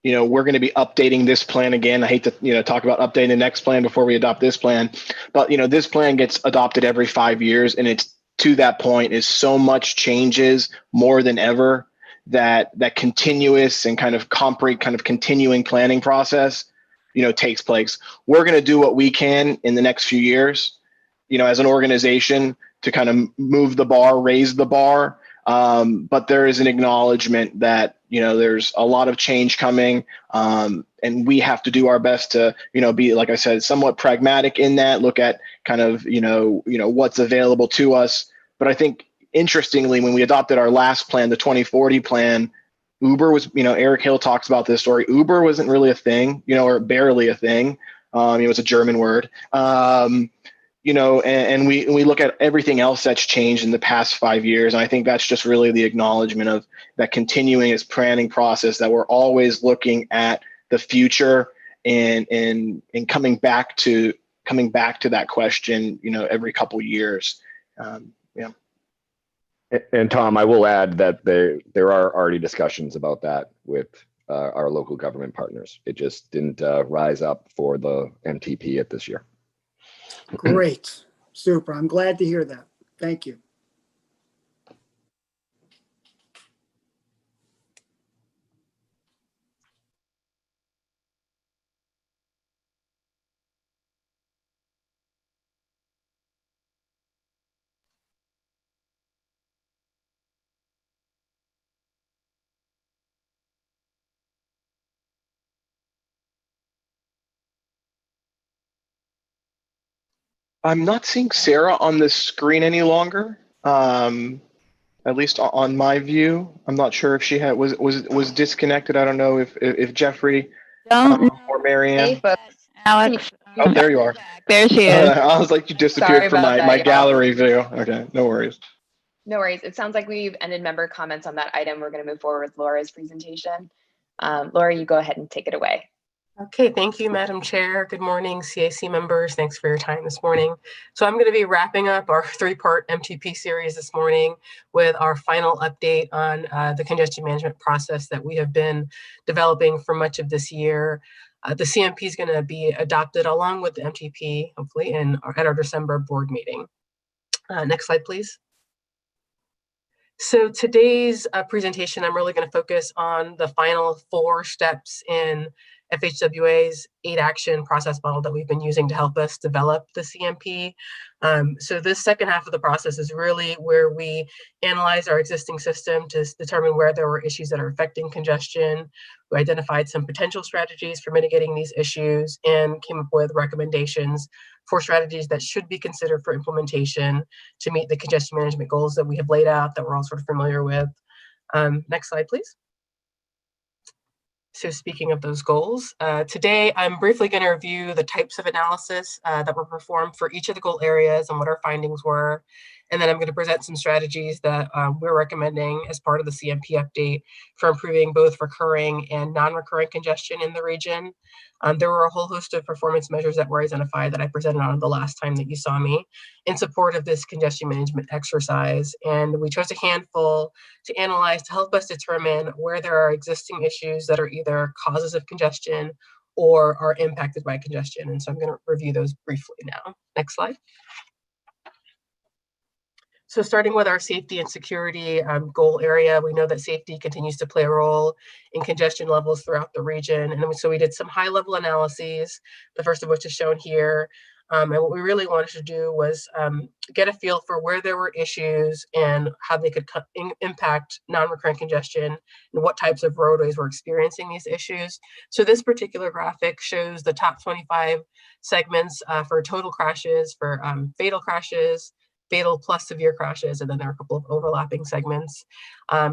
We're going to be updating this plan again. I hate to, talk about updating the next plan before we adopt this plan, but, this plan gets adopted every 5 years. And it's to that point is so much changes more than ever that continuous and kind of continuing planning process, takes place. We're going to do what we can in the next few years, as an organization to kind of move the bar, raise the bar. But there is an acknowledgement that, there's a lot of change coming. and we have to do our best to, be, like I said, somewhat pragmatic in that, look at kind of, what's available to us. But I think interestingly, when we adopted our last plan, the 2040 plan, Uber was, Eric Hill talks about this story. Uber wasn't really a thing, or barely a thing. It was a German word. And we look at everything else that's changed in the past 5 years. And I think that's just really the acknowledgement of that continuing its planning process, that we're always looking at the future and coming back to that question, every couple years. Yeah. And Tom, I will add that there are already discussions about that with our local government partners. It just didn't rise up for the MTP at this year. Great. Super. I'm glad to hear that. Thank you. I'm not seeing Sarah on the screen any longer. At least on my view. I'm not sure if she was disconnected. I don't know if Jeffrey or Marianne. Hey, folks. Alex. Oh, there you are. There she is. I was like, you disappeared Sorry from about that, my y'all. gallery view. Okay, no worries. No worries. It sounds like we've ended member comments on that item. We're going to move forward with Laura's presentation. Laura, you go ahead and take it away. Okay, thank you, Madam Chair. Good morning, CAC members. Thanks for your time this morning. So I'm going to be wrapping up our 3-part MTP series this morning with our final update on the congestion management process that we have been developing for much of this year. The CMP is going to be adopted along with the MTP, hopefully, at our December board meeting. Next slide, please. So today's presentation, I'm really going to focus on the final 4 steps in FHWA's 8-action process model that we've been using to help us develop the CMP. So this second half of the process is really where we analyze our existing system to determine where there were issues that are affecting congestion. We identified some potential strategies for mitigating these issues and came up with recommendations for strategies that should be considered for implementation to meet the congestion management goals that we have laid out that we're all sort of familiar with. Next slide, please. So speaking of those goals, today I'm briefly going to review the types of analysis that were performed for each of the goal areas and what our findings were. And then I'm going to present some strategies that we're recommending as part of the CMP update for improving both recurring and non-recurring congestion in the region. There were a whole host of performance measures that were identified that I presented on the last time that you saw me in support of this congestion management exercise. And we chose a handful to analyze to help us determine where there are existing issues that are either causes of congestion or are impacted by congestion. And so I'm going to review those briefly now. Next slide. So starting with our safety and security goal area, we know that safety continues to play a role in congestion levels throughout the region. And so we did some high level analyses, the first of which is shown here. And what we really wanted to do was get a feel for where there were issues and how they could impact non-recurring congestion and what types of roadways were experiencing these issues. So this particular graphic shows the top 25 segments for total crashes, for fatal crashes, fatal plus severe crashes, and then there are a couple of overlapping segments.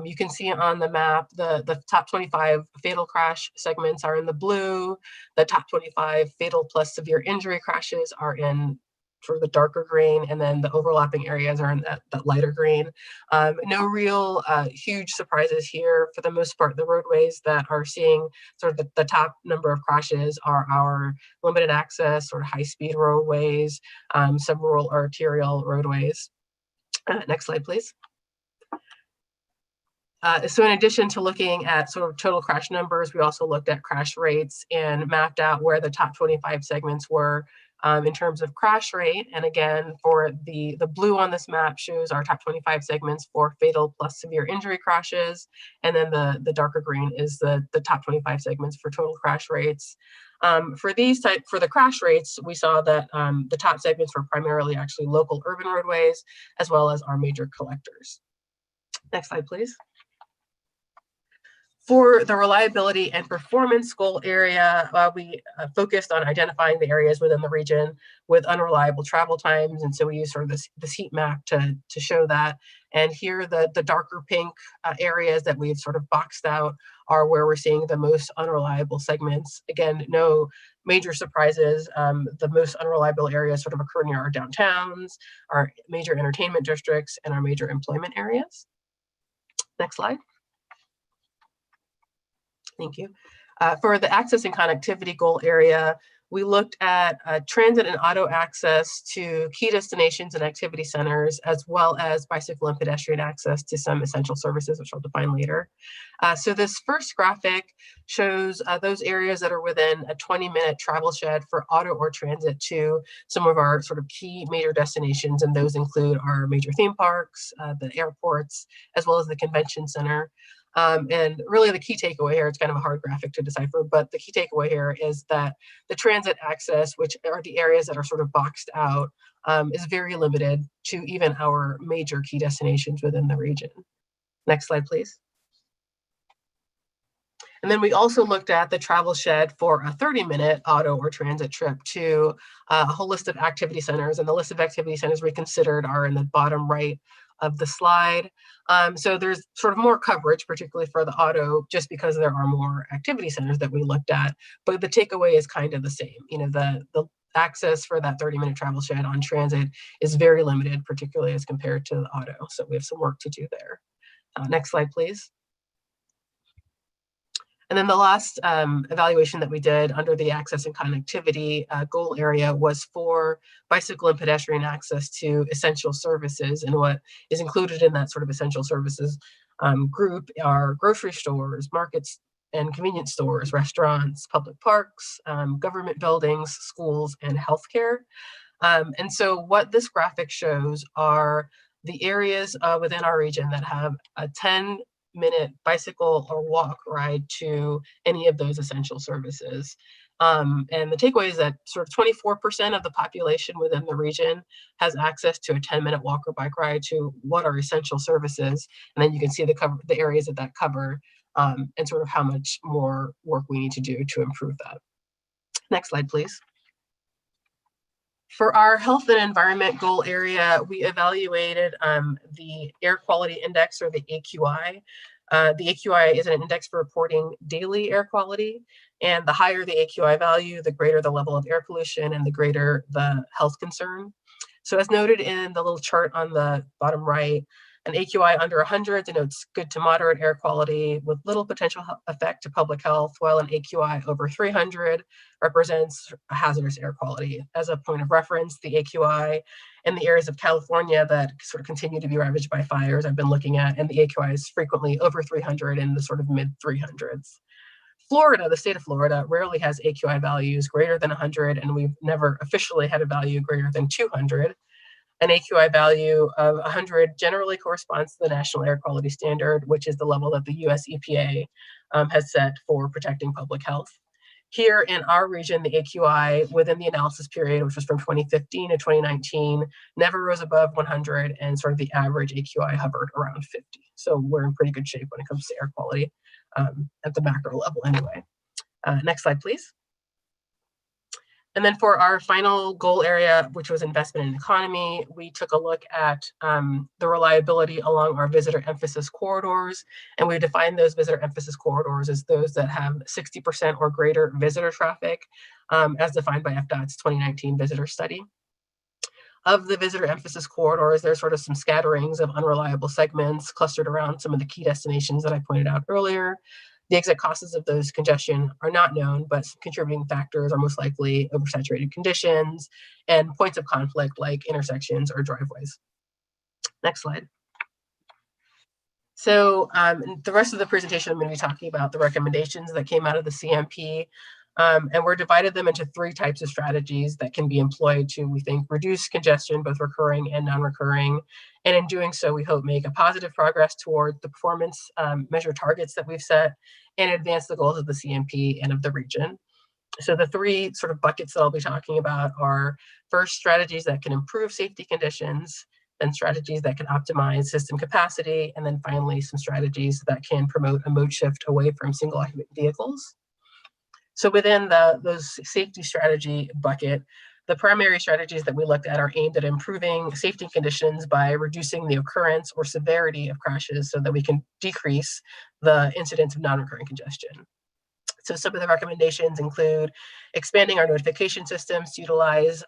You can see on the map, the top 25 fatal crash segments are in the blue. The top 25 fatal plus severe injury crashes are in sort of the darker green, and then the overlapping areas are in that lighter green. No real huge surprises here. For the most part, the roadways that are seeing sort of the top number of crashes are our limited access or high-speed roadways, some rural arterial roadways. Next slide, please. So in addition to looking at sort of total crash numbers, we also looked at crash rates and mapped out where the top 25 segments were in terms of crash rate. And again, for the blue on this map shows our top 25 segments for fatal plus severe injury crashes. And then the darker green is the top 25 segments for total crash rates. For the crash rates, we saw that the top segments were primarily actually local urban roadways, as well as our major collectors. Next slide, please. For the reliability and performance goal area, we focused on identifying the areas within the region with unreliable travel times. And so we use sort of this heat map to show that. And here the darker pink areas that we've sort of boxed out are where we're seeing the most unreliable segments. Again, no major surprises. The most unreliable areas sort of occur near our downtowns, our major entertainment districts, and our major employment areas. Next slide. Thank you. For the access and connectivity goal area, we looked at transit and auto access to key destinations and activity centers, as well as bicycle and pedestrian access to some essential services, which I'll define later. So this first graphic shows those areas that are within a 20-minute travel shed for auto or transit to some of our sort of key major destinations, and those include our major theme parks, the airports, as well as the convention center. And really the key takeaway here, it's kind of a hard graphic to decipher, but the key takeaway here is that the transit access, which are the areas that are sort of boxed out, is very limited to even our major key destinations within the region. Next slide, please. And then we also looked at the travel shed for a 30-minute auto or transit trip to a whole list of activity centers. And the list of activity centers we considered are in the bottom right of the slide. So there's sort of more coverage, particularly for the auto, just because there are more activity centers that we looked at. But the takeaway is kind of the same. You know, the access for that 30-minute travel shed on transit is very limited, particularly as compared to the auto. So we have some work to do there. Next slide, please. And then the last evaluation that we did under the access and connectivity goal area was for bicycle and pedestrian access to essential services. And what is included in that sort of essential services group are grocery stores, markets and convenience stores, restaurants, public parks, government buildings, schools, and healthcare. And so what this graphic shows are the areas within our region that have a 10-minute bicycle or walk ride to any of those essential services. And the takeaway is that sort of 24% of the population within the region has access to a 10-minute walk or bike ride to what are essential services. And then you can see the areas that cover and sort of how much more work we need to do to improve that. Next slide, please. For our health and environment goal area, we evaluated the air quality index, or the AQI. The AQI is an index for reporting daily air quality, and the higher the AQI value, the greater the level of air pollution and the greater the health concern. So as noted in the little chart on the bottom right, an AQI under 100 denotes good to moderate air quality with little potential effect to public health, while an AQI over 300 represents hazardous air quality. As a point of reference, the AQI in the areas of California that sort of continue to be ravaged by fires I've been looking at, and the AQI is frequently over 300 in the sort of mid 300s. Florida, the state of Florida, rarely has AQI values greater than 100, and we've never officially had a value greater than 200. An AQI value of 100 generally corresponds to the National Air Quality Standard, which is the level that the US EPA has set for protecting public health. Here in our region, the AQI within the analysis period, which was from 2015 to 2019, never rose above 100, and sort of the average AQI hovered around 50. So we're in pretty good shape when it comes to air quality at the macro level anyway. Next slide, please. And then for our final goal area, which was investment in economy, we took a look at the reliability along our visitor emphasis corridors. And we defined those visitor emphasis corridors as those that have 60% or greater visitor traffic, as defined by FDOT's 2019 visitor study. Of the visitor emphasis corridors, there's sort of some scatterings of unreliable segments clustered around some of the key destinations that I pointed out earlier. The exit causes of those congestion are not known, but some contributing factors are most likely oversaturated conditions and points of conflict like intersections or driveways. Next slide. So the rest of the presentation, I'm going to be talking about the recommendations that came out of the CMP. And we're divided them into 3 types of strategies that can be employed to, we think, reduce congestion, both recurring and non-recurring. And in doing so, we hope make a positive progress toward the performance measure targets that we've set and advance the goals of the CMP and of the region. So the 3 sort of buckets that I'll be talking about are, first, strategies that can improve safety conditions, then strategies that can optimize system capacity, and then finally some strategies that can promote a mode shift away from single occupant vehicles. So within those safety strategy bucket, the primary strategies that we looked at are aimed at improving safety conditions by reducing the occurrence or severity of crashes so that we can decrease the incidence of non-recurring congestion. So some of the recommendations include expanding our notification systems to utilize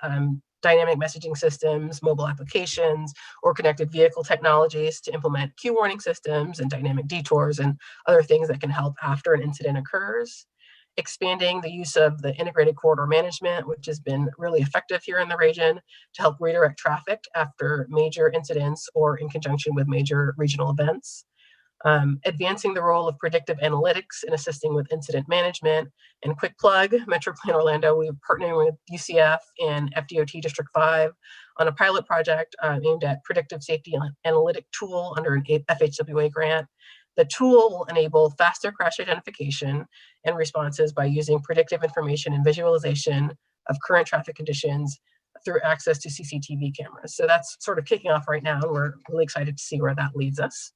dynamic messaging systems, mobile applications, or connected vehicle technologies to implement queue warning systems and dynamic detours and other things that can help after an incident occurs. Expanding the use of the integrated corridor management, which has been really effective here in the region to help redirect traffic after major incidents or in conjunction with major regional events. Advancing the role of predictive analytics in assisting with incident management. And quick plug, MetroPlan Orlando, we're partnering with UCF and FDOT District 5 on a pilot project aimed at predictive safety analytic tool under an FHWA grant. The tool will enable faster crash identification and responses by using predictive information and visualization of current traffic conditions through access to CCTV cameras. So that's sort of kicking off right now, and we're really excited to see where that leads us.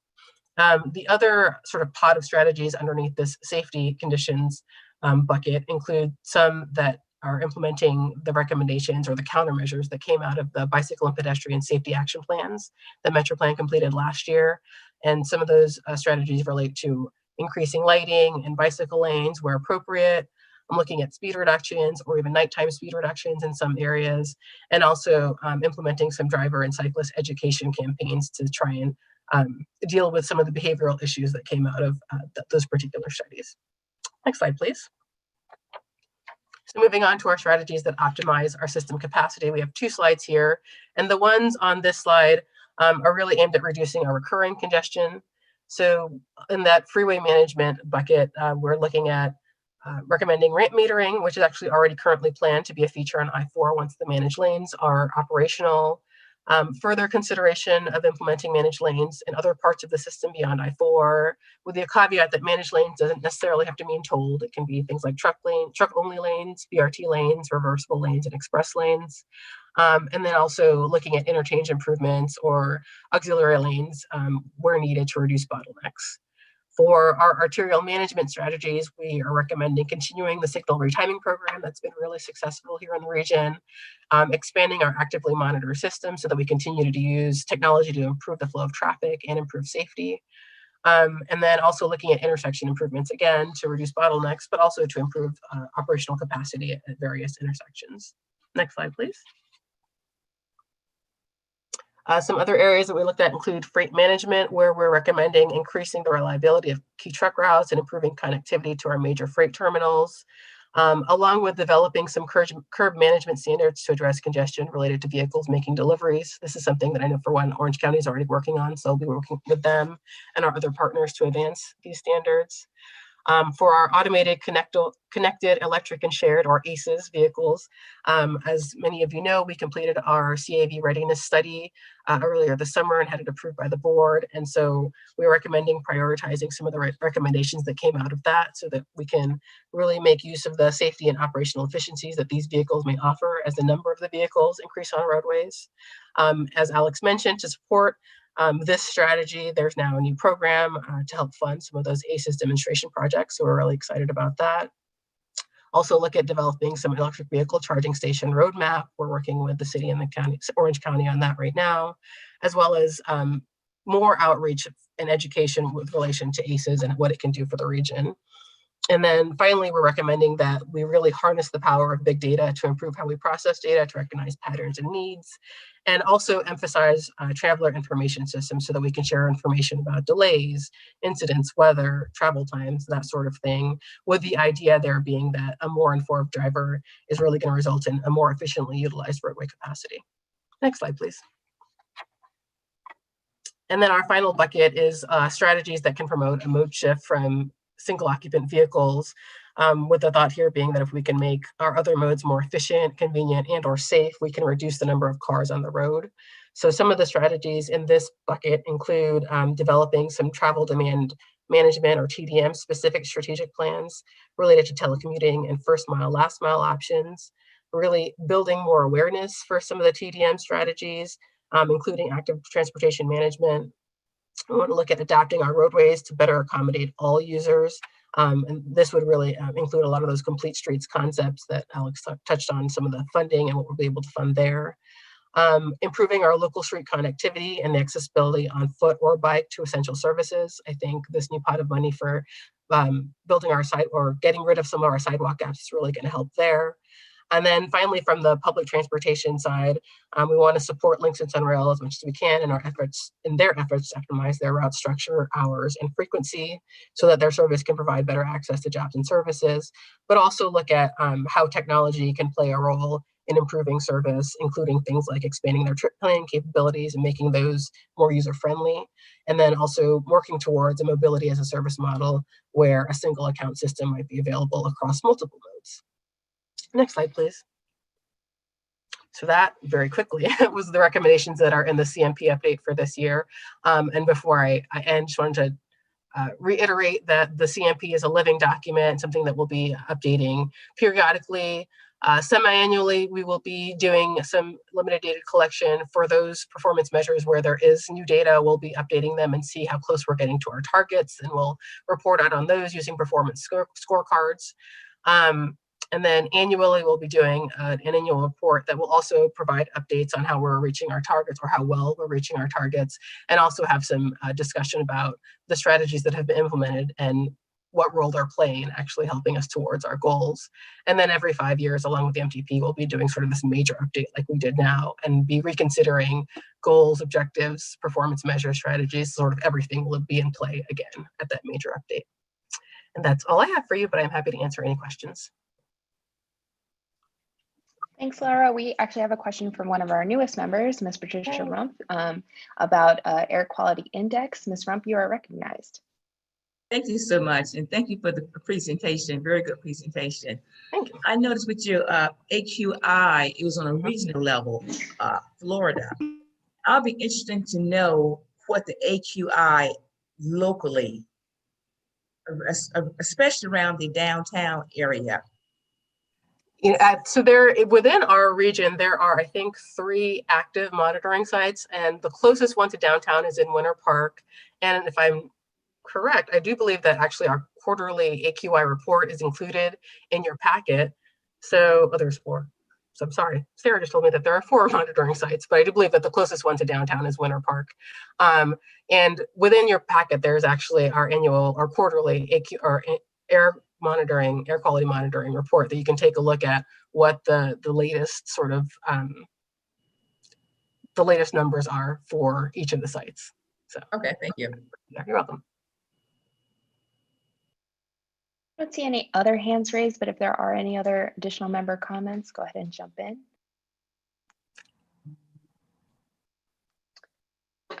The other sort of pod of strategies underneath this safety conditions bucket include some that are implementing the recommendations or the countermeasures that came out of the bicycle and pedestrian safety action plans that MetroPlan completed last year. And some of those strategies relate to increasing lighting and bicycle lanes where appropriate. I'm looking at speed reductions or even nighttime speed reductions in some areas, and also implementing some driver and cyclist education campaigns to try and deal with some of the behavioral issues that came out of those particular studies. Next slide, please. So moving on to our strategies that optimize our system capacity, we have two slides here, and the ones on this slide are really aimed at reducing our recurring congestion. So in that freeway management bucket, we're looking at recommending ramp metering, which is actually already currently planned to be a feature on I-4 once the managed lanes are operational. Further consideration of implementing managed lanes in other parts of the system beyond I-4, with the caveat that managed lanes doesn't necessarily have to mean tolled. It can be things like truck-only lanes, BRT lanes, reversible lanes, and express lanes. And then also looking at interchange improvements or auxiliary lanes where needed to reduce bottlenecks. For our arterial management strategies, we are recommending continuing the signal retiming program that's been really successful here in the region, expanding our actively monitor system so that we continue to use technology to improve the flow of traffic and improve safety. And then also looking at intersection improvements, again, to reduce bottlenecks, but also to improve operational capacity at various intersections. Next slide, please. Some other areas that we looked at include freight management, where we're recommending increasing the reliability of key truck routes and improving connectivity to our major freight terminals, along with developing some curb management standards to address congestion related to vehicles making deliveries. This is something that I know for one, Orange County is already working on, so I'll be working with them and our other partners to advance these standards. For our automated connected electric and shared, or ACES vehicles, as many of you know, we completed our CAV readiness study earlier this summer and had it approved by the board. And so we're recommending prioritizing some of the recommendations that came out of that so that we can really make use of the safety and operational efficiencies that these vehicles may offer as the number of the vehicles increase on roadways. As Alex mentioned, to support this strategy, there's now a new program to help fund some of those ACES demonstration projects. So we're really excited about that. Also look at developing some electric vehicle charging station roadmap. We're working with the city and the county, Orange County, on that right now, as well as more outreach and education with relation to ACES and what it can do for the region. And then finally, we're recommending that we really harness the power of big data to improve how we process data, to recognize patterns and needs, and also emphasize traveler information systems so that we can share information about delays, incidents, weather, travel times, that sort of thing, with the idea there being that a more informed driver is really going to result in a more efficiently utilized roadway capacity. Next slide, please. And then our final bucket is strategies that can promote a mode shift from single occupant vehicles, with the thought here being that if we can make our other modes more efficient, convenient, and or safe, we can reduce the number of cars on the road. So some of the strategies in this bucket include developing some travel demand management, or TDM, specific strategic plans related to telecommuting and first mile, last mile options, really building more awareness for some of the TDM strategies, including active transportation management. We want to look at adapting our roadways to better accommodate all users. And this would really include a lot of those complete streets concepts that Alex touched on, some of the funding and what we'll be able to fund there. Improving our local street connectivity and the accessibility on foot or bike to essential services. I think this new pot of money for building our site or getting rid of some of our sidewalk gaps is really going to help there. And then finally, from the public transportation side, we want to support Links and Sunrail as much as we can in their efforts to optimize their route structure, hours, and frequency so that their service can provide better access to jobs and services, but also look at how technology can play a role in improving service, including things like expanding their trip planning capabilities and making those more user-friendly, and then also working towards a mobility as a service model where a single account system might be available across multiple modes. Next slide, please. So that very quickly was the recommendations that are in the CMP update for this year. And before I end, just wanted to reiterate that the CMP is a living document, something that we'll be updating periodically. Semi-annually, we will be doing some limited data collection for those performance measures where there is new data. We'll be updating them and see how close we're getting to our targets, and we'll report out on those using performance scorecards. And then annually, we'll be doing an annual report that will also provide updates on how we're reaching our targets or how well we're reaching our targets, and also have some discussion about the strategies that have been implemented and what role they're playing in actually helping us towards our goals. And then every 5 years, along with the MTP, we'll be doing sort of this major update like we did now and be reconsidering goals, objectives, performance measures, strategies, sort of everything will be in play again at that major update. And that's all I have for you, but I'm happy to answer any questions. Thanks, Laura. We actually have a question from one of our newest members, Ms. Patricia Rump, about air quality index. Ms. Rump, you are recognized. Thank you so much, and thank you for the presentation. Very good presentation. Thank you. I noticed with your AQI, it was on a regional level, Florida. I'll be interested to know what the AQI locally, especially around the downtown area. So there, within our region, there are, I think, 3 active monitoring sites, and the closest one to downtown is in Winter Park. And if I'm correct, I do believe that actually our quarterly AQI report is included in your packet. So, there's 4. So I'm sorry, Sarah just told me that there are 4 monitoring sites, but I do believe that the closest one to downtown is Winter Park. And within your packet, there's actually our quarterly air quality monitoring report that you can take a look at what the latest sort of the latest numbers are for each of the sites. So okay, thank you. Yeah, you're welcome. I don't see any other hands raised, but if there are any other additional member comments, go ahead and jump in.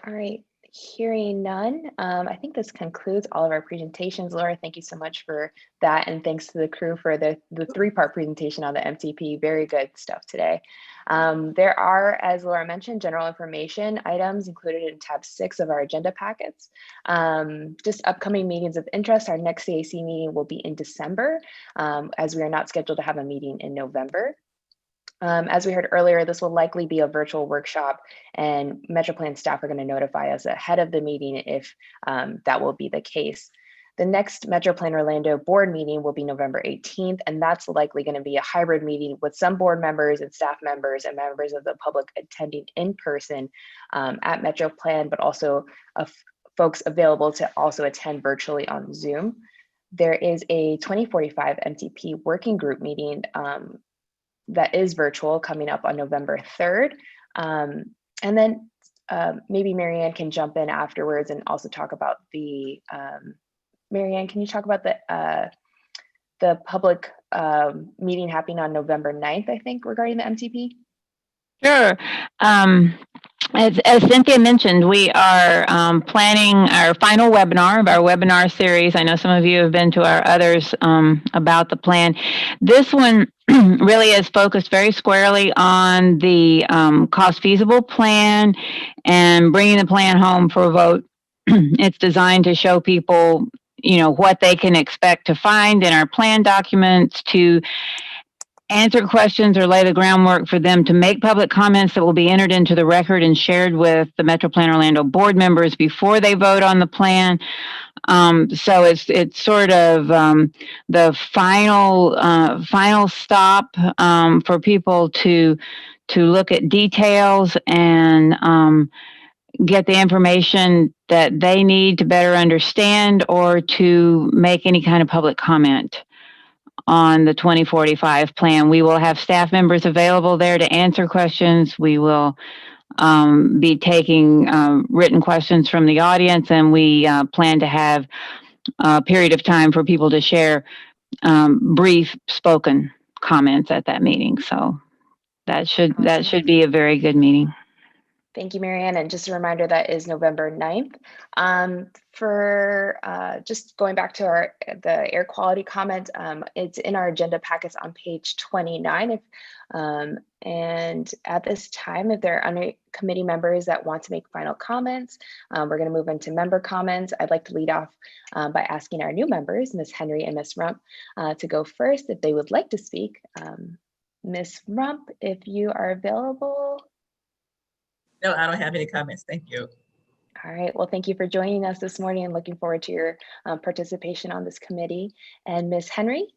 All right. Hearing none, I think this concludes all of our presentations. Laura, thank you so much for that. And thanks to the crew for the 3-part presentation on the MTP. Very good stuff today. There are, as Laura mentioned, general information items included in tab 6 of our agenda packets. Just upcoming meetings of interest. Our next CAC meeting will be in December, as we are not scheduled to have a meeting in November. As we heard earlier, this will likely be a virtual workshop, and MetroPlan staff are going to notify us ahead of the meeting if that will be the case. The next MetroPlan Orlando board meeting will be November 18th, and that's likely going to be a hybrid meeting with some board members and staff members and members of the public attending in person at MetroPlan, but also folks available to also attend virtually on Zoom. There is a 2045 MTP working group meeting that is virtual coming up on November 3rd. And then maybe Marianne can jump in afterwards and also talk about the, Marianne, can you talk about the public meeting happening on November 9th, I think, regarding the MTP? Sure. As Cynthia mentioned, we are planning our final webinar of our webinar series. I know some of you have been to our others about the plan. This one really is focused very squarely on the cost feasible plan and bringing the plan home for a vote. It's designed to show people, what they can expect to find in our plan documents, to answer questions or lay the groundwork for them to make public comments that will be entered into the record and shared with the MetroPlan Orlando board members before they vote on the plan. So it's sort of the final stop for people to look at details and get the information that they need to better understand or to make any kind of public comment on the 2045 plan. We will have staff members available there to answer questions. We will be taking written questions from the audience, and we plan to have a period of time for people to share brief spoken comments at that meeting. So that should be a very good meeting. Thank you, Marianne. And just a reminder, that is November 9th. For just going back to the air quality comment, it's in our agenda packets on page 29. And at this time, if there are committee members that want to make final comments, we're going to move into member comments. I'd like to lead off by asking our new members, Ms. Henry and Ms. Rump, to go first if they would like to speak. Ms. Rump, if you are available. No, I don't have any comments. Thank you. All right. Well, thank you for joining us this morning and looking forward to your participation on this committee. And Ms. Henry?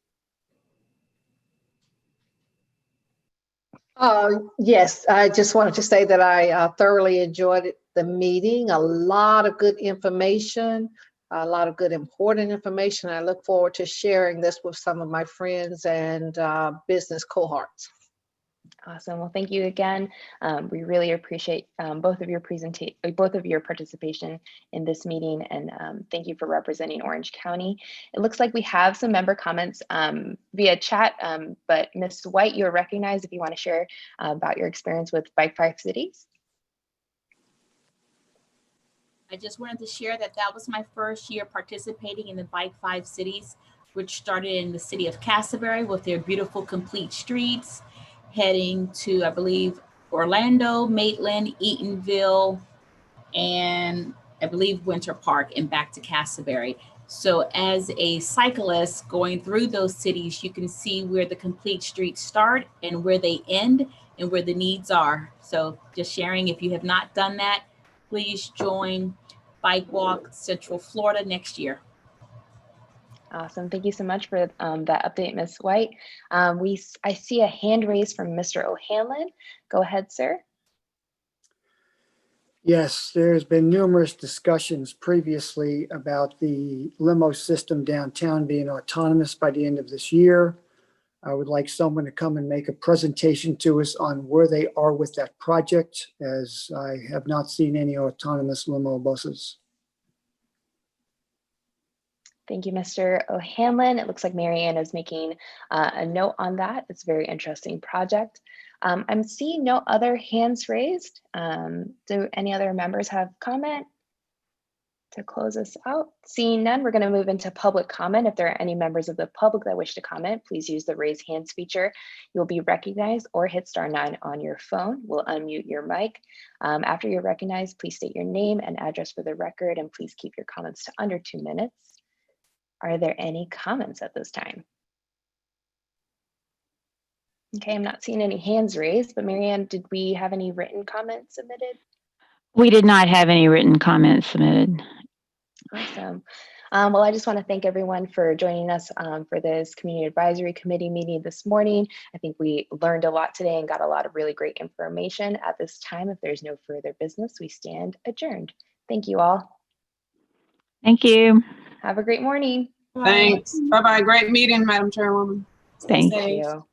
Yes, I just wanted to say that I thoroughly enjoyed the meeting. A lot of good information, a lot of good important information. I look forward to sharing this with some of my friends and business cohorts. Awesome. Well, thank you again. We really appreciate both of your participation in this meeting, and thank you for representing Orange County. It looks like we have some member comments via chat, but Ms. White, you're recognized if you want to share about your experience with Bike 5 Cities. I just wanted to share that was my first year participating in the Bike 5 Cities, which started in the city of Castleberry with their beautiful complete streets, heading to, I believe, Orlando, Maitland, Eatonville, and I believe Winter Park, and back to Castleberry. So as a cyclist going through those cities, you can see where the complete streets start and where they end and where the needs are. So just sharing, if you have not done that, please join Bike Walk Central Florida next year. Awesome. Thank you so much for that update, Ms. White. I see a hand raised from Mr. O'Hanlon. Go ahead, sir. Yes, there's been numerous discussions previously about the limo system downtown being autonomous by the end of this year. I would like someone to come and make a presentation to us on where they are with that project, as I have not seen any autonomous limo buses. Thank you, Mr. O'Hanlon. It looks like Marianne is making a note on that. It's a very interesting project. I'm seeing no other hands raised. Do any other members have comment to close us out? Seeing none, we're going to move into public comment. If there are any members of the public that wish to comment, please use the raise hands feature. You'll be recognized, or hit *9 on your phone. We'll unmute your mic. After you're recognized, please state your name and address for the record, and please keep your comments to under 2 minutes. Are there any comments at this time? Okay, I'm not seeing any hands raised, but Marianne, did we have any written comments submitted? We did not have any written comments submitted. Awesome. Well, I just want to thank everyone for joining us for this Community Advisory Committee meeting this morning. I think we learned a lot today and got a lot of really great information. At this time, if there's no further business, we stand adjourned. Thank you all. Thank you. Have a great morning. Thanks. Bye-bye. Great meeting, Madam Chairwoman. Thank you.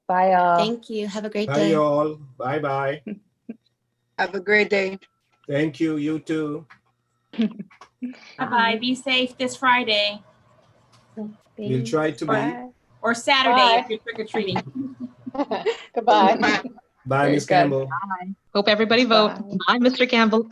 Bye, all. Thank you. Have a great Bye, day. all. Bye-bye. Have a great day. Thank you. You too. Bye-bye. Be safe this Friday. We'll try to be. Or Saturday Bye. if you're trick-or-treating. Goodbye. Bye, Ms. Campbell. Bye. Hope everybody vote. Bye, Mr. Campbell.